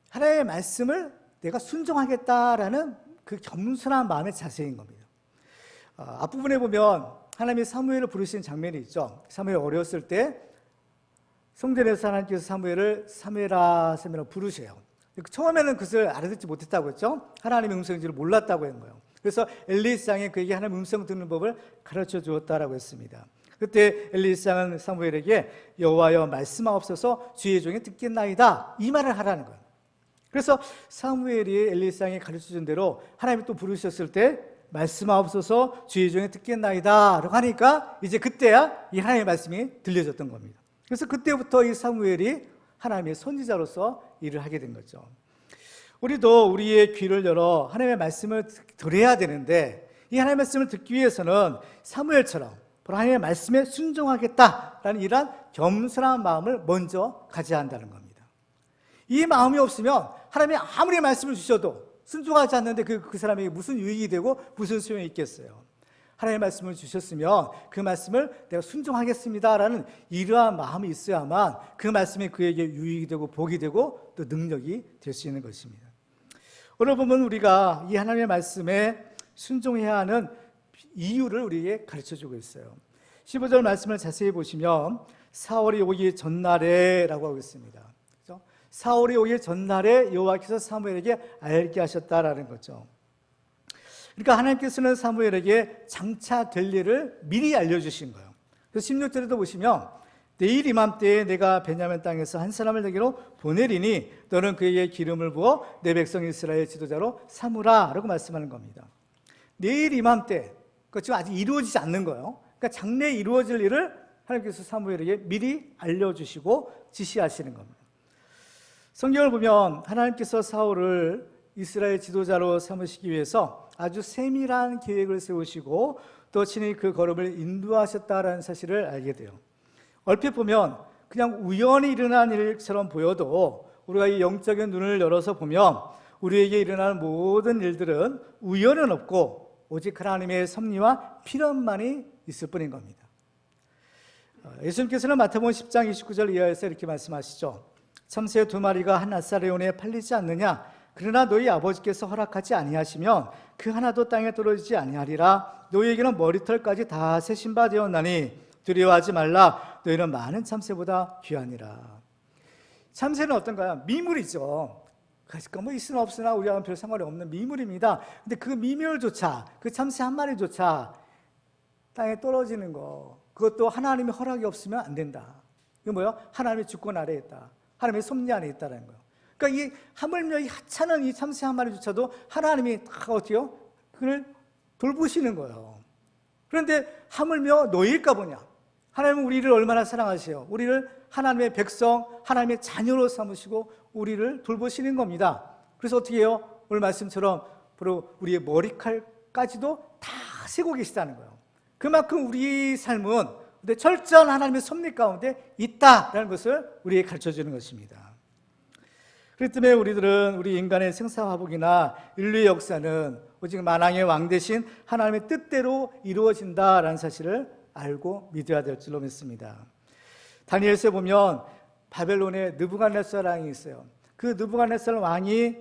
하나님의 말씀을 내가 순종하겠다라는 그 겸손한 마음의 자세인 겁니다. 앞부분에 보면 하나님이 사무엘을 부르시는 장면이 있죠. 사무엘 어렸을 때 성전에서 하나님께서 사무엘을 사무엘아 사무엘아 부르세요. 처음에는 그것을 알아듣지 못했다고 했죠. 하나님의 음성인지를 몰랐다고 한 거예요. 그래서 엘리사장이 그에게 하나님의 음성 듣는 법을 가르쳐 주었다라고 했습니다. 그때 엘리사장은 사무엘에게 여호와여 말씀하옵소서 주의 종이 듣겠나이다 이 말을 하라는 거예요. 그래서 사무엘이 엘리사장이 가르쳐준 대로 하나님이 또 부르셨을 때 말씀하옵소서 주의 종이 듣겠나이다 라고 하니까 이제 그때야 이 하나님의 말씀이 들려졌던 겁니다. 그래서 그때부터 이 사무엘이 하나님의 선지자로서 일을 하게 된 거죠. 우리도 우리의 귀를 열어 하나님의 말씀을 들어야 되는데 이 하나님의 말씀을 듣기 위해서는 사무엘처럼 바로 하나님의 말씀에 순종하겠다라는 이러한 겸손한 마음을 먼저 가져야 한다는 겁니다. 이 마음이 없으면 하나님이 아무리 말씀을 주셔도 순종하지 않는데 그 사람에게 무슨 유익이 되고 무슨 소용이 있겠어요? 하나님의 말씀을 주셨으면 그 말씀을 내가 순종하겠습니다라는 이러한 마음이 있어야만 그 말씀이 그에게 유익이 되고 복이 되고 또 능력이 될 수 있는 것입니다. 오늘 보면 우리가 이 하나님의 말씀에 순종해야 하는 이유를 우리에게 가르쳐주고 있어요. 15절 말씀을 자세히 보시면 사월이 오기 전날에 라고 하고 있습니다. 그렇죠? 사월이 오기 전날에 여호와께서 사무엘에게 알게 하셨다라는 거죠. 그러니까 하나님께서는 사무엘에게 장차 될 일을 미리 알려주신 거예요. 그래서 16절에도 보시면 내일 이맘때에 내가 베냐민 땅에서 한 사람을 내게로 보내리니 너는 그에게 기름을 부어 내 백성 이스라엘 지도자로 삼으라 라고 말씀하는 겁니다. 내일 이맘때, 그거 지금 아직 이루어지지 않는 거예요. 그러니까 장래에 이루어질 일을 하나님께서 사무엘에게 미리 알려주시고 지시하시는 겁니다. 성경을 보면 하나님께서 사울을 이스라엘 지도자로 삼으시기 위해서 아주 세밀한 계획을 세우시고 또 친히 그 걸음을 인도하셨다라는 사실을 알게 돼요. 얼핏 보면 그냥 우연히 일어난 일처럼 보여도 우리가 이 영적인 눈을 열어서 보면 우리에게 일어나는 모든 일들은 우연은 없고 오직 하나님의 섭리와 필요만이 있을 뿐인 겁니다. 예수님께서는 마태복음 10장 29절 이하에서 이렇게 말씀하시죠. 참새 2마리가 한 나사레온에 팔리지 않느냐? 그러나 너희 아버지께서 허락하지 아니하시면 그 하나도 땅에 떨어지지 아니하리라. 너희에게는 머리털까지 다 세신 바 되었나니 두려워하지 말라. 너희는 많은 참새보다 귀하니라. 참새는 어떤가요? 미물이죠. 뭐 있으나 없으나 우리와는 별 상관이 없는 미물입니다. 근데 그 미물조차, 그 참새 한 마리조차 땅에 떨어지는 거, 그것도 하나님의 허락이 없으면 안 된다. 이게 뭐예요? 하나님의 주권 아래에 있다. 하나님의 섭리 안에 있다는 거예요. 그러니까 이 하물며 이 하찮은 이 참새 한 마리조차도 하나님이 다 어때요? 그를 돌보시는 거예요. 그런데 하물며 너희일까 보냐? 하나님은 우리를 얼마나 사랑하세요? 우리를 하나님의 백성, 하나님의 자녀로 삼으시고 우리를 돌보시는 겁니다. 그래서 어떻게 해요? 오늘 말씀처럼 바로 우리의 머리칼까지도 다 세고 계시다는 거예요. 그만큼 우리 삶은 철저한 하나님의 섭리 가운데 있다라는 것을 우리에게 가르쳐주는 것입니다. 그렇기 때문에 우리들은 우리 인간의 생사화복이나 인류의 역사는 오직 만왕의 왕 대신 하나님의 뜻대로 이루어진다라는 사실을 알고 믿어야 될 줄로 믿습니다. 다니엘서에 보면 바벨론에 느부갓네살 왕이 있어요. 그 느부갓네살 왕이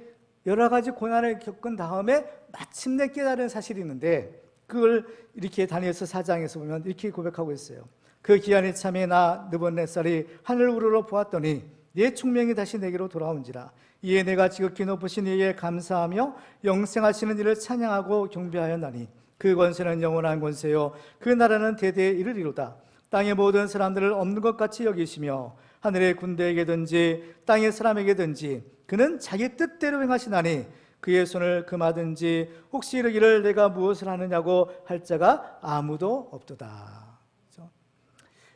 여러 가지 고난을 겪은 다음에 마침내 깨달은 사실이 있는데 그걸 이렇게 다니엘서 4장에서 보면 이렇게 고백하고 있어요. 그 기한이 참에 나 느부갓네살이 하늘 우러러 보았더니 네 총명이 다시 내게로 돌아온지라. 이에 내가 지극히 높으신 이에게 감사하며 영생하시는 이를 찬양하고 경배하였나니 그 권세는 영원한 권세요 그 나라는 대대에 이르리로다. 땅의 모든 사람들을 없는 것 같이 여기시며 하늘의 군대에게든지 땅의 사람에게든지 그는 자기 뜻대로 행하시나니 그의 손을 금하든지 혹시 이르기를 내가 무엇을 하느냐고 할 자가 아무도 없도다.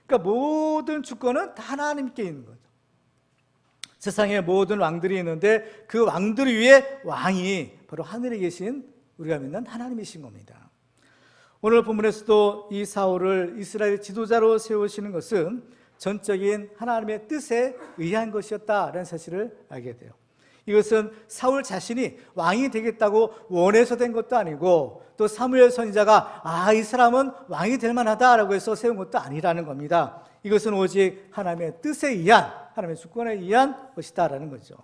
그러니까 모든 주권은 다 하나님께 있는 거죠. 세상에 모든 왕들이 있는데 그 왕들 위에 왕이 바로 하늘에 계신 우리가 믿는 하나님이신 겁니다. 오늘 본문에서도 이 사울을 이스라엘 지도자로 세우시는 것은 전적인 하나님의 뜻에 의한 것이었다라는 사실을 알게 돼요. 이것은 사울 자신이 왕이 되겠다고 원해서 된 것도 아니고 또 사무엘 선지자가 이 사람은 왕이 될 만하다라고 해서 세운 것도 아니라는 겁니다. 이것은 오직 하나님의 뜻에 의한, 하나님의 주권에 의한 것이다라는 거죠.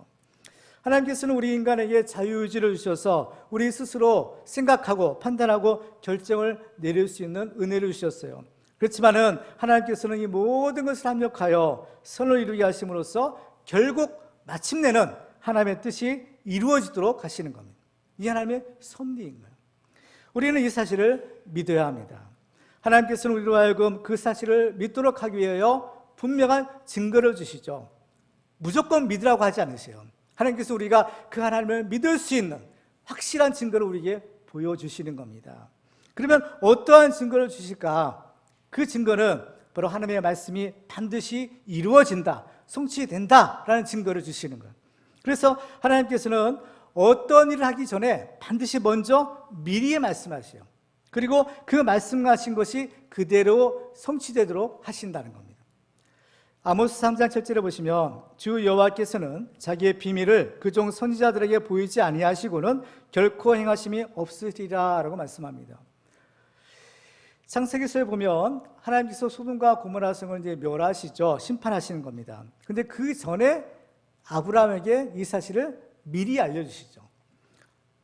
하나님께서는 우리 인간에게 자유의지를 주셔서 우리 스스로 생각하고 판단하고 결정을 내릴 수 있는 은혜를 주셨어요. 그렇지만은 하나님께서는 이 모든 것을 합력하여 선을 이루게 하심으로써 결국 마침내는 하나님의 뜻이 이루어지도록 하시는 겁니다. 이 하나님의 섭리인 거예요. 우리는 이 사실을 믿어야 합니다. 하나님께서는 우리로 하여금 그 사실을 믿도록 하기 위하여 분명한 증거를 주시죠. 무조건 믿으라고 하지 않으세요. 하나님께서 우리가 그 하나님을 믿을 수 있는 확실한 증거를 우리에게 보여주시는 겁니다. 그러면 어떠한 증거를 주실까? 그 증거는 바로 하나님의 말씀이 반드시 이루어진다, 성취된다라는 증거를 주시는 거예요. 그래서 하나님께서는 어떤 일을 하기 전에 반드시 먼저 미리 말씀하세요. 그리고 그 말씀하신 것이 그대로 성취되도록 하신다는 겁니다. 아모스 3장 7절에 보시면 주 여호와께서는 자기의 비밀을 그종 선지자들에게 보이지 아니하시고는 결코 행하심이 없으리라 라고 말씀합니다. 창세기서에 보면 하나님께서 소돔과 고모라 성을 이제 멸하시죠. 심판하시는 겁니다. 근데 그 전에 아브라함에게 이 사실을 미리 알려주시죠.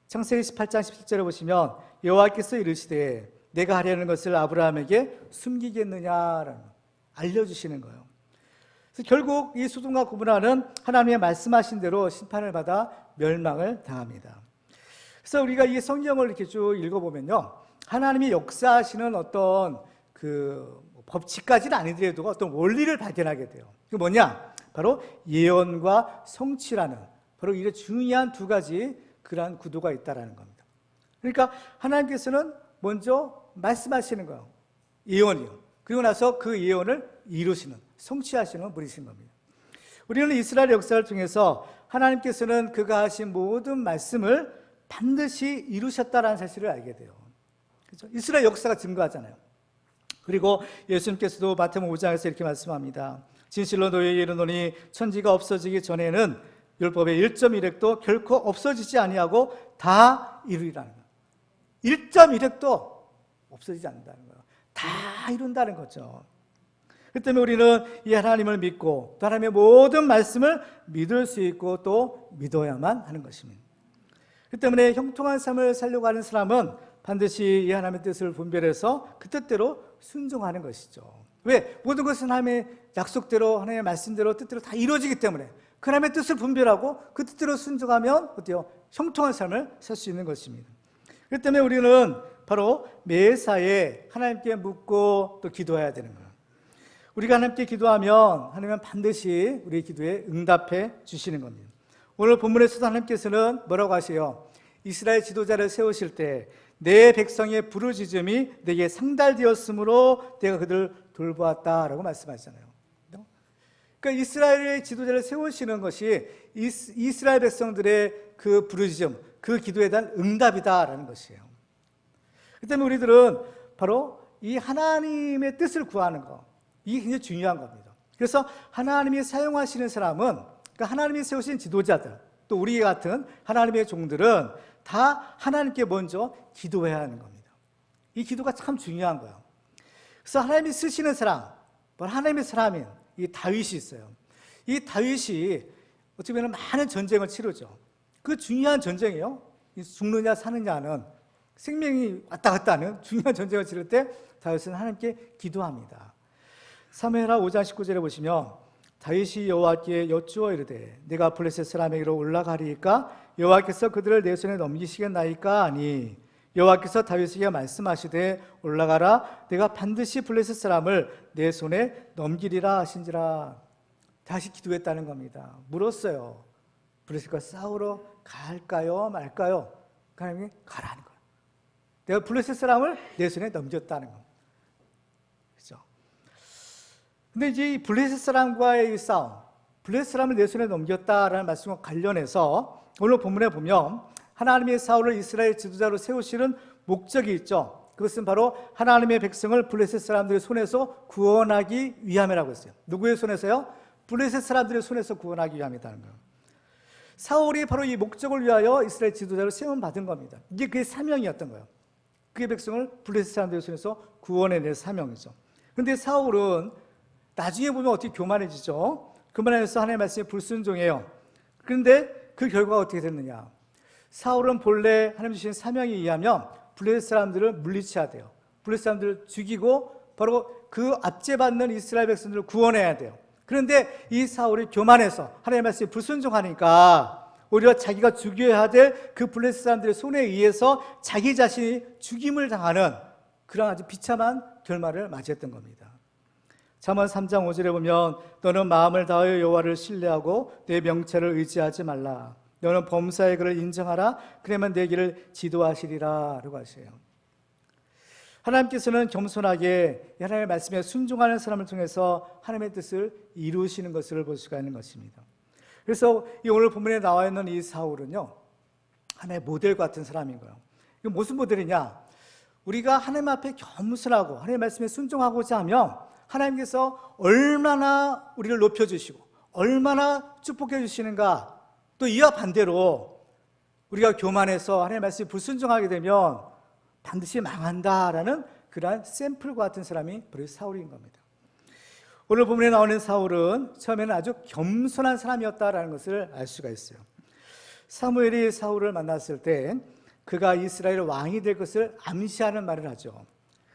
창세기 18장 17절에 보시면 여호와께서 이르시되 내가 하려는 것을 아브라함에게 숨기겠느냐라는 알려주시는 거예요. 그래서 결국 이 소돔과 고모라는 하나님의 말씀하신 대로 심판을 받아 멸망을 당합니다. 그래서 우리가 이 성경을 이렇게 쭉 읽어보면요, 하나님이 역사하시는 어떤 그 법칙까지는 아니더라도 어떤 원리를 발견하게 돼요. 그게 뭐냐? 바로 예언과 성취라는 바로 이런 중요한 두 가지 그러한 구도가 있다라는 겁니다. 그러니까 하나님께서는 먼저 말씀하시는 거예요. 예언이요. 그리고 나서 그 예언을 이루시는, 성취하시는 분이신 겁니다. 우리는 이스라엘 역사를 통해서 하나님께서는 그가 하신 모든 말씀을 반드시 이루셨다라는 사실을 알게 돼요. 그렇죠? 이스라엘 역사가 증거하잖아요. 그리고 예수님께서도 마태복음 5장에서 이렇게 말씀합니다. 진실로 너희에게 이르노니 천지가 없어지기 전에는 율법의 1.1획도 결코 없어지지 아니하고 다 이루리라는 거예요. 1.1획도 없어지지 않는다는 거예요. 다 이룬다는 거죠. 그 때문에 우리는 이 하나님을 믿고 또 하나님의 모든 말씀을 믿을 수 있고 또 믿어야만 하는 것입니다. 그 때문에 형통한 삶을 살려고 하는 사람은 반드시 이 하나님의 뜻을 분별해서 그 뜻대로 순종하는 것이죠. 왜? 모든 것은 하나님의 약속대로 하나님의 말씀대로 뜻대로 다 이루어지기 때문에 그 하나님의 뜻을 분별하고 그 뜻대로 순종하면 어때요? 형통한 삶을 살 수 있는 것입니다. 그 때문에 우리는 바로 매사에 하나님께 묻고 또 기도해야 되는 거예요. 우리가 하나님께 기도하면 하나님은 반드시 우리의 기도에 응답해 주시는 겁니다. 오늘 본문에서도 하나님께서는 뭐라고 하세요? 이스라엘 지도자를 세우실 때 내 백성의 부르짖음이 내게 상달되었으므로 내가 그들을 돌보았다라고 말씀하시잖아요. 그러니까 이스라엘의 지도자를 세우시는 것이 이스라엘 백성들의 그 부르짖음, 그 기도에 대한 응답이다라는 것이에요. 그 때문에 우리들은 바로 이 하나님의 뜻을 구하는 것, 이게 굉장히 중요한 겁니다. 그래서 하나님이 사용하시는 사람은, 그러니까 하나님이 세우신 지도자들, 또 우리 같은 하나님의 종들은 다 하나님께 먼저 기도해야 하는 겁니다. 이 기도가 참 중요한 거예요. 그래서 하나님이 쓰시는 사람, 하나님의 사람인 이 다윗이 있어요. 이 다윗이 어떻게 보면 많은 전쟁을 치르죠. 그 중요한 전쟁이에요. 죽느냐 사느냐는 생명이 왔다 갔다 하는 중요한 전쟁을 치를 때 다윗은 하나님께 기도합니다. 사무엘하 5장 19절에 보시면 다윗이 여호와께 여쭈어 이르되 내가 블레셋 사람에게로 올라가리이까 여호와께서 그들을 내 손에 넘기시겠나이까 하니 여호와께서 다윗에게 말씀하시되 올라가라 내가 반드시 블레셋 사람을 내 손에 넘기리라 하신지라. 다시 기도했다는 겁니다. 물었어요. 블레셋과 싸우러 갈까요 말까요? 하나님이 가라는 거예요. 내가 블레셋 사람을 내 손에 넘겼다는 겁니다. 그렇죠? 근데 이제 이 블레셋 사람과의 이 싸움, 블레셋 사람을 내 손에 넘겼다라는 말씀과 관련해서 오늘 본문에 보면 하나님의 사울을 이스라엘 지도자로 세우시는 목적이 있죠. 그것은 바로 하나님의 백성을 블레셋 사람들의 손에서 구원하기 위함이라고 했어요. 누구의 손에서요? 블레셋 사람들의 손에서 구원하기 위함이라는 거예요. 사울이 바로 이 목적을 위하여 이스라엘 지도자로 세움받은 겁니다. 이게 그의 사명이었던 거예요. 그의 백성을 블레셋 사람들의 손에서 구원해낼 사명이죠. 그런데 사울은 나중에 보면 어떻게 교만해지죠. 교만해서 하나님의 말씀에 불순종해요. 그런데 그 결과가 어떻게 됐느냐. 사울은 본래 하나님 주신 사명에 의하면 블레셋 사람들을 물리쳐야 돼요. 블레셋 사람들을 죽이고 바로 그 압제받는 이스라엘 백성들을 구원해야 돼요. 그런데 이 사울이 교만해서 하나님의 말씀에 불순종하니까 오히려 자기가 죽여야 될 그 블레셋 사람들의 손에 의해서 자기 자신이 죽임을 당하는 그런 아주 비참한 결말을 맞이했던 겁니다. 잠언 3장 5절에 보면 너는 마음을 다하여 여호와를 신뢰하고 내 명체를 의지하지 말라. 너는 범사의 그를 인정하라. 그러면 내 길을 지도하시리라 라고 하세요. 하나님께서는 겸손하게 하나님의 말씀에 순종하는 사람을 통해서 하나님의 뜻을 이루시는 것을 볼 수가 있는 것입니다. 그래서 이 오늘 본문에 나와 있는 이 사울은요, 하나의 모델 같은 사람인 거예요. 이게 무슨 모델이냐? 우리가 하나님 앞에 겸손하고 하나님의 말씀에 순종하고자 하면 하나님께서 얼마나 우리를 높여주시고 얼마나 축복해 주시는가. 또 이와 반대로 우리가 교만해서 하나님의 말씀에 불순종하게 되면 반드시 망한다라는 그러한 샘플과 같은 사람이 바로 사울인 겁니다. 오늘 본문에 나오는 사울은 처음에는 아주 겸손한 사람이었다라는 것을 알 수가 있어요. 사무엘이 사울을 만났을 때 그가 이스라엘 왕이 될 것을 암시하는 말을 하죠.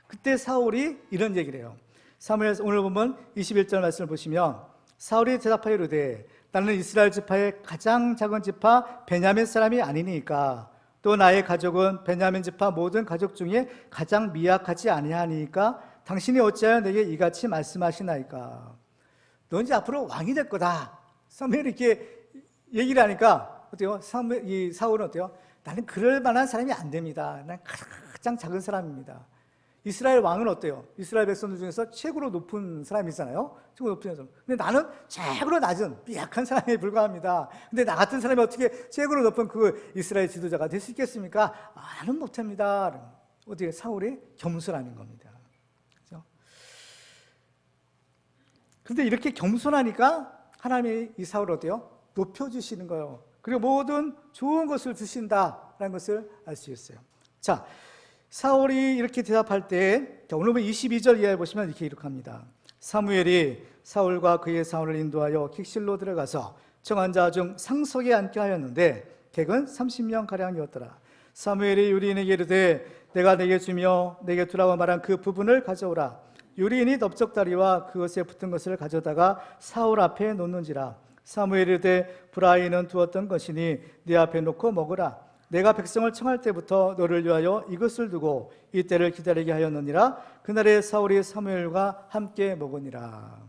그때 사울이 이런 얘기를 해요. 사무엘 오늘 보면 21절 말씀을 보시면 사울이 대답하여 이르되 나는 이스라엘 지파의 가장 작은 지파 베냐민 사람이 아니니까 또 나의 가족은 베냐민 지파 모든 가족 중에 가장 미약하지 아니하니까 당신이 어찌하여 내게 이같이 말씀하시나이까. 너 이제 앞으로 왕이 될 거다. 사무엘이 이렇게 얘기를 하니까 어때요? 이 사울은 어때요? 나는 그럴 만한 사람이 안 됩니다. 난 가장 작은 사람입니다. 이스라엘 왕은 어때요? 이스라엘 백성들 중에서 최고로 높은 사람이잖아요. 최고로 높은 사람. 근데 나는 최고로 낮은 미약한 사람에 불과합니다. 근데 나 같은 사람이 어떻게 최고로 높은 그 이스라엘 지도자가 될 수 있겠습니까? 나는 못합니다. 어떻게 사울이 겸손함인 겁니다. 그렇죠? 그런데 이렇게 겸손하니까 하나님이 이 사울을 어때요? 높여주시는 거예요. 그리고 모든 좋은 것을 주신다라는 것을 알 수 있어요. 자, 사울이 이렇게 대답할 때 오늘 22절 이하에 보시면 이렇게 기록합니다. 사무엘이 사울과 그의 사울을 인도하여 깃실로 들어가서 정한 자 중 상석에 앉게 하였는데 객은 30명가량이었더라. 사무엘이 유리인에게 이르되 내가 내게 주며 내게 두라고 말한 그 부분을 가져오라. 유리인이 넓적다리와 그것에 붙은 것을 가져다가 사울 앞에 놓는지라. 사무엘이 이르되 브라이는 두었던 것이니 네 앞에 놓고 먹으라. 내가 백성을 청할 때부터 너를 위하여 이것을 두고 이때를 기다리게 하였느니라. 그날에 사울이 사무엘과 함께 먹으니라.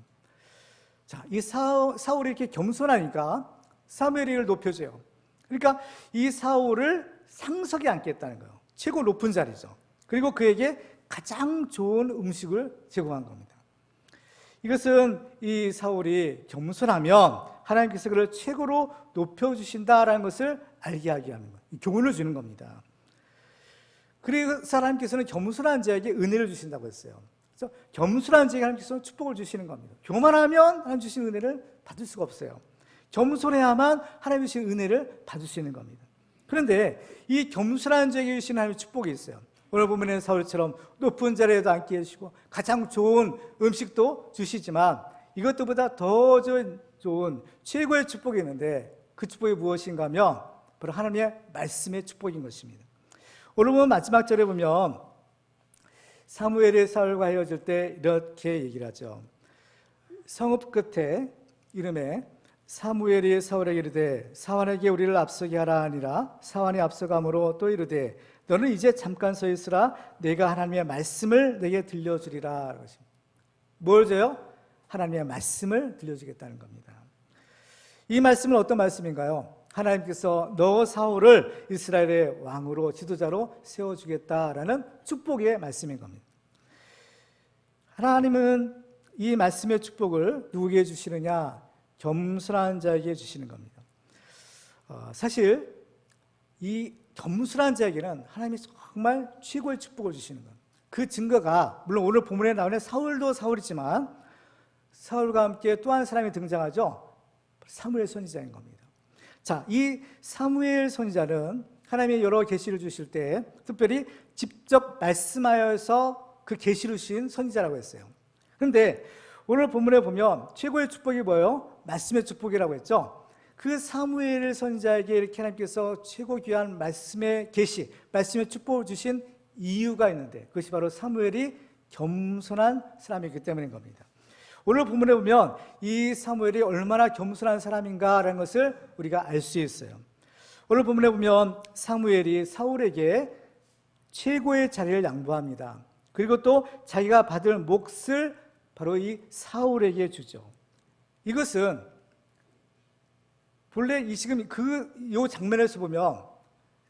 자, 이 사울이 이렇게 겸손하니까 사무엘이 이를 높여줘요. 그러니까 이 사울을 상석에 앉겠다는 거예요. 최고 높은 자리죠. 그리고 그에게 가장 좋은 음식을 제공한 겁니다. 이것은 이 사울이 겸손하면 하나님께서 그를 최고로 높여주신다라는 것을 알게 하게 하는 거예요. 교훈을 주는 겁니다. 그리고 하나님께서는 겸손한 자에게 은혜를 주신다고 했어요. 그래서 겸손한 자에게 하나님께서는 축복을 주시는 겁니다. 교만하면 하나님 주신 은혜를 받을 수가 없어요. 겸손해야만 하나님 주신 은혜를 받을 수 있는 겁니다. 그런데 이 겸손한 자에게 주신 하나님의 축복이 있어요. 오늘 보면 사울처럼 높은 자리에도 앉게 해주시고 가장 좋은 음식도 주시지만 이것보다 더 좋은 최고의 축복이 있는데 그 축복이 무엇인가 하면 바로 하나님의 말씀의 축복인 것입니다. 오늘 보면 마지막 절에 보면 사무엘이 사울과 헤어질 때 이렇게 얘기를 하죠. 성읍 끝에 이름에 사무엘이 사울에게 이르되 사환에게 우리를 앞서게 하라 하니라. 사환이 앞서감으로 또 이르되 너는 이제 잠깐 서 있으라. 내가 하나님의 말씀을 내게 들려주리라. 뭘 줘요? 하나님의 말씀을 들려주겠다는 겁니다. 이 말씀은 어떤 말씀인가요? 하나님께서 너 사울을 이스라엘의 왕으로 지도자로 세워주겠다라는 축복의 말씀인 겁니다. 하나님은 이 말씀의 축복을 누구에게 주시느냐? 겸손한 자에게 주시는 겁니다. 사실 이 겸손한 자에게는 하나님이 정말 최고의 축복을 주시는 겁니다. 그 증거가 물론 오늘 본문에 나오는 사울도 사울이지만 사울과 함께 또 한 사람이 등장하죠. 사무엘 선지자인 겁니다. 자, 이 사무엘 선지자는 하나님의 여러 계시를 주실 때 특별히 직접 말씀하여서 그 계시를 주신 선지자라고 했어요. 그런데 오늘 본문에 보면 최고의 축복이 뭐예요? 말씀의 축복이라고 했죠. 그 사무엘 선지자에게 이렇게 하나님께서 최고 귀한 말씀의 계시, 말씀의 축복을 주신 이유가 있는데 그것이 바로 사무엘이 겸손한 사람이기 때문인 겁니다. 오늘 본문에 보면 이 사무엘이 얼마나 겸손한 사람인가라는 것을 우리가 알 수 있어요. 오늘 본문에 보면 사무엘이 사울에게 최고의 자리를 양보합니다. 그리고 또 자기가 받을 몫을 바로 이 사울에게 주죠. 이것은 본래 이 지금 이 장면에서 보면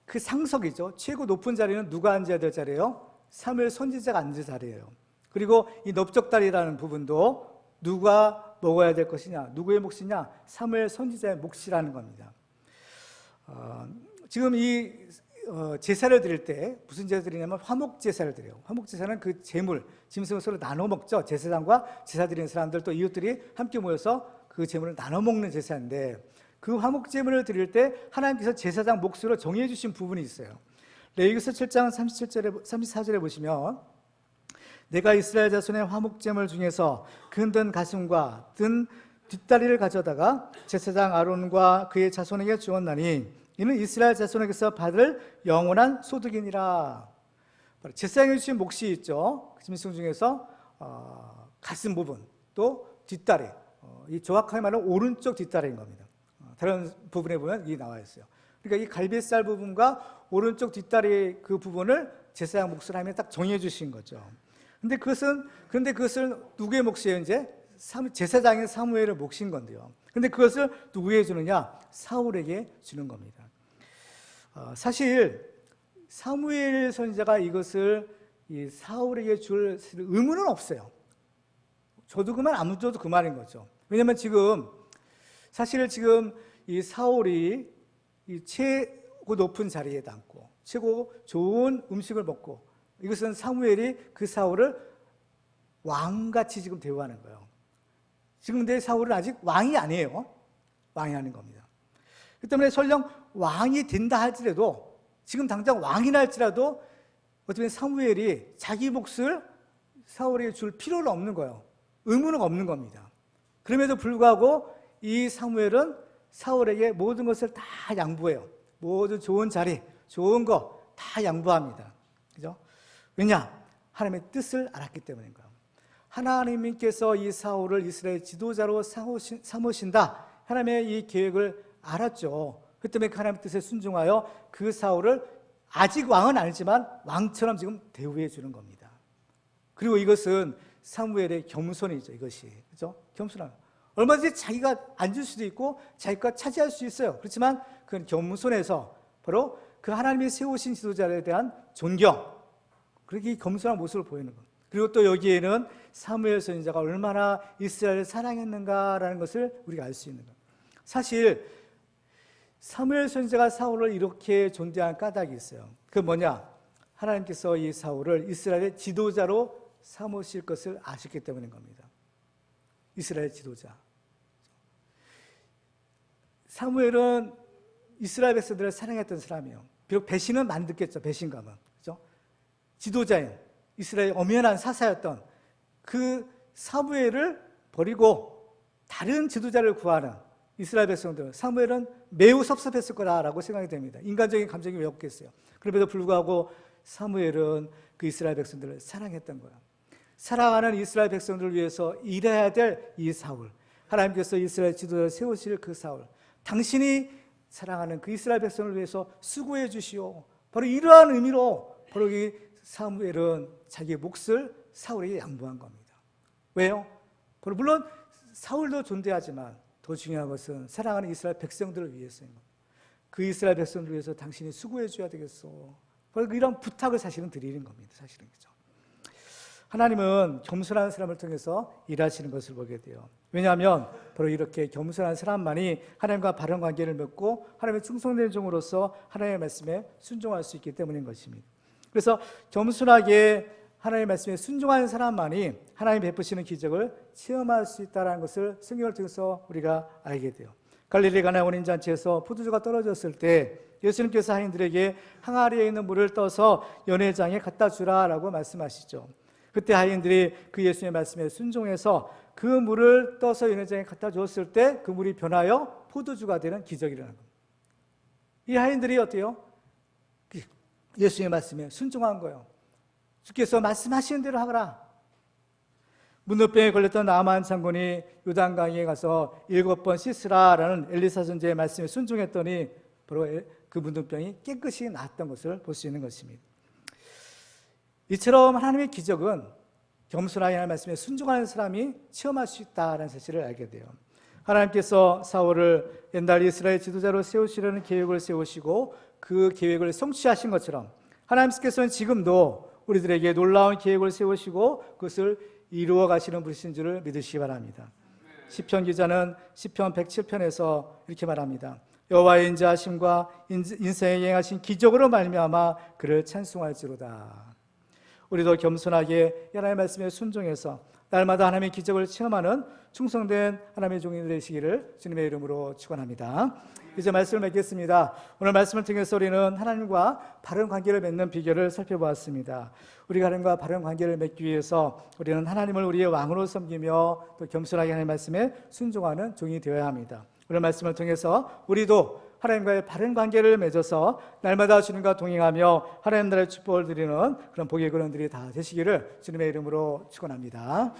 그 상석이죠. 최고 높은 자리는 누가 앉아야 될 자리예요? 사무엘 선지자가 앉을 자리예요. 그리고 이 넓적다리라는 부분도 누가 먹어야 될 것이냐, 누구의 몫이냐? 사무엘 선지자의 몫이라는 겁니다. 지금 이 제사를 드릴 때 무슨 제사 드리냐면 화목 제사를 드려요. 화목 제사는 그 재물, 짐승을 서로 나눠 먹죠. 제사장과 제사 드리는 사람들 또 이웃들이 함께 모여서 그 재물을 나눠 먹는 제사인데, 그 화목 제물을 드릴 때 하나님께서 제사장 몫으로 정해 주신 부분이 있어요. 레위기서 7장 34절에 보시면, 내가 이스라엘 자손의 화목 제물 중에서 근든 가슴과 든 뒷다리를 가져다가 제사장 아론과 그의 자손에게 주었나니 이는 이스라엘 자손에게서 받을 영원한 소득이니라. 제사장이 주신 몫이 있죠. 짐승 중에서 가슴 부분, 또 뒷다리, 이 정확하게 말하면 오른쪽 뒷다리인 겁니다. 다른 부분에 보면 이게 나와 있어요. 그러니까 이 갈비살 부분과 오른쪽 뒷다리 그 부분을 제사장 몫으로 하면 딱 정해 주신 거죠. 그런데 그것을 누구의 몫이에요? 이제 제사장인 사무엘의 몫인 건데요. 그런데 그것을 누구에게 주느냐? 사울에게 주는 겁니다. 사실 사무엘 선지자가 이것을 이 사울에게 줄 의무는 없어요. 저도 그만, 안 줘도 그만인 거죠. 왜냐하면 사실 지금 이 사울이 이 최고 높은 자리에 앉고 최고 좋은 음식을 먹고, 이것은 사무엘이 그 사울을 왕같이 지금 대우하는 거예요. 지금 근데 사울은 아직 왕이 아니에요. 왕이 아닌 겁니다. 그 때문에 설령 왕이 된다 할지라도, 지금 당장 왕이 날지라도 어쩌면 사무엘이 자기 몫을 사울에게 줄 필요는 없는 거예요. 의무는 없는 겁니다. 그럼에도 불구하고 이 사무엘은 사울에게 모든 것을 다 양보해요. 모든 좋은 자리, 좋은 거 다 양보합니다. 그죠? 왜냐? 하나님의 뜻을 알았기 때문인 거예요. 하나님께서 이 사울을 이스라엘 지도자로 삼으신다, 하나님의 이 계획을 알았죠. 그 때문에 하나님의 뜻에 순종하여 그 사울을 아직 왕은 아니지만 왕처럼 지금 대우해 주는 겁니다. 그리고 이것은 사무엘의 겸손이죠. 이것이, 그죠? 겸손함. 얼마든지 자기가 앉을 수도 있고 자기가 차지할 수 있어요. 그렇지만 그건 겸손해서 바로 그 하나님이 세우신 지도자에 대한 존경, 그렇게 겸손한 모습을 보이는 것. 그리고 또 여기에는 사무엘 선지자가 얼마나 이스라엘을 사랑했는가라는 것을 우리가 알 수 있는 것. 사실 사무엘 선지자가 사울을 이렇게 존대한 까닭이 있어요. 그게 뭐냐? 하나님께서 이 사울을 이스라엘의 지도자로 삼으실 것을 아셨기 때문인 겁니다. 이스라엘 지도자. 사무엘은 이스라엘 백성들을 사랑했던 사람이에요. 비록 배신은 많이 느꼈죠. 배신감은. 그죠? 지도자인 이스라엘 엄연한 사사였던 그 사무엘을 버리고 다른 지도자를 구하는 이스라엘 백성들, 사무엘은 매우 섭섭했을 거라고 생각이 됩니다. 인간적인 감정이 왜 없겠어요? 그럼에도 불구하고 사무엘은 그 이스라엘 백성들을 사랑했던 거예요. 사랑하는 이스라엘 백성들을 위해서 일해야 될 이 사울, 하나님께서 이스라엘 지도자를 세우실 그 사울, 당신이 사랑하는 그 이스라엘 백성을 위해서 수고해 주시오. 바로 이러한 의미로 바로 이 사무엘은 자기의 몫을 사울에게 양보한 겁니다. 왜요? 바로 물론 사울도 존대하지만 더 중요한 것은 사랑하는 이스라엘 백성들을 위해서인 겁니다. 그 이스라엘 백성들을 위해서 당신이 수고해 줘야 되겠어. 바로 이런 부탁을 사실은 드리는 겁니다. 사실은, 그죠? 하나님은 겸손한 사람을 통해서 일하시는 것을 보게 돼요. 왜냐하면 바로 이렇게 겸손한 사람만이 하나님과 바른 관계를 맺고 하나님의 충성된 종으로서 하나님의 말씀에 순종할 수 있기 때문인 것입니다. 그래서 겸손하게 하나님의 말씀에 순종하는 사람만이 하나님 베푸시는 기적을 체험할 수 있다는 것을 성경을 통해서 우리가 알게 돼요. 갈릴리 가나 혼인잔치에서 포도주가 떨어졌을 때 예수님께서 하인들에게 항아리에 있는 물을 떠서 연회장에 갖다 주라라고 말씀하시죠. 그때 하인들이 그 예수님의 말씀에 순종해서 그 물을 떠서 연회장에 갖다 주었을 때 그 물이 변하여 포도주가 되는 기적이 일어난 겁니다. 이 하인들이 어때요? 예수님의 말씀에 순종한 거예요. 주께서 말씀하시는 대로 하거라. 문둥병에 걸렸던 나만 장군이 요단강에 가서 7번 씻으라라는 엘리사 선지자의 말씀에 순종했더니 바로 그 문둥병이 깨끗이 나았던 것을 볼 수 있는 것입니다. 이처럼 하나님의 기적은 겸손하게 하나님의 말씀에 순종하는 사람이 체험할 수 있다는 사실을 알게 돼요. 하나님께서 사울을 옛날 이스라엘 지도자로 세우시려는 계획을 세우시고 그 계획을 성취하신 것처럼 하나님께서는 지금도 우리들에게 놀라운 계획을 세우시고 그것을 이루어 가시는 분이신 줄을 믿으시기 바랍니다. 시편 기자는 시편 107편에서 이렇게 말합니다. 여호와의 인자하심과 인생에 행하신 기적으로 말미암아 그를 찬송할지로다. 우리도 겸손하게 하나님의 말씀에 순종해서 날마다 하나님의 기적을 체험하는 충성된 하나님의 종이 되시기를 주님의 이름으로 축원합니다. 이제 말씀을 맺겠습니다. 오늘 말씀을 통해서 우리는 하나님과 바른 관계를 맺는 비결을 살펴보았습니다. 우리가 하나님과 바른 관계를 맺기 위해서 우리는 하나님을 우리의 왕으로 섬기며 또 겸손하게 하나님의 말씀에 순종하는 종이 되어야 합니다. 오늘 말씀을 통해서 우리도 하나님과의 바른 관계를 맺어서 날마다 주님과 동행하며 하나님 나라의 축복을 드리는 그런 복의 근원들이 다 되시기를 주님의 이름으로 축원합니다.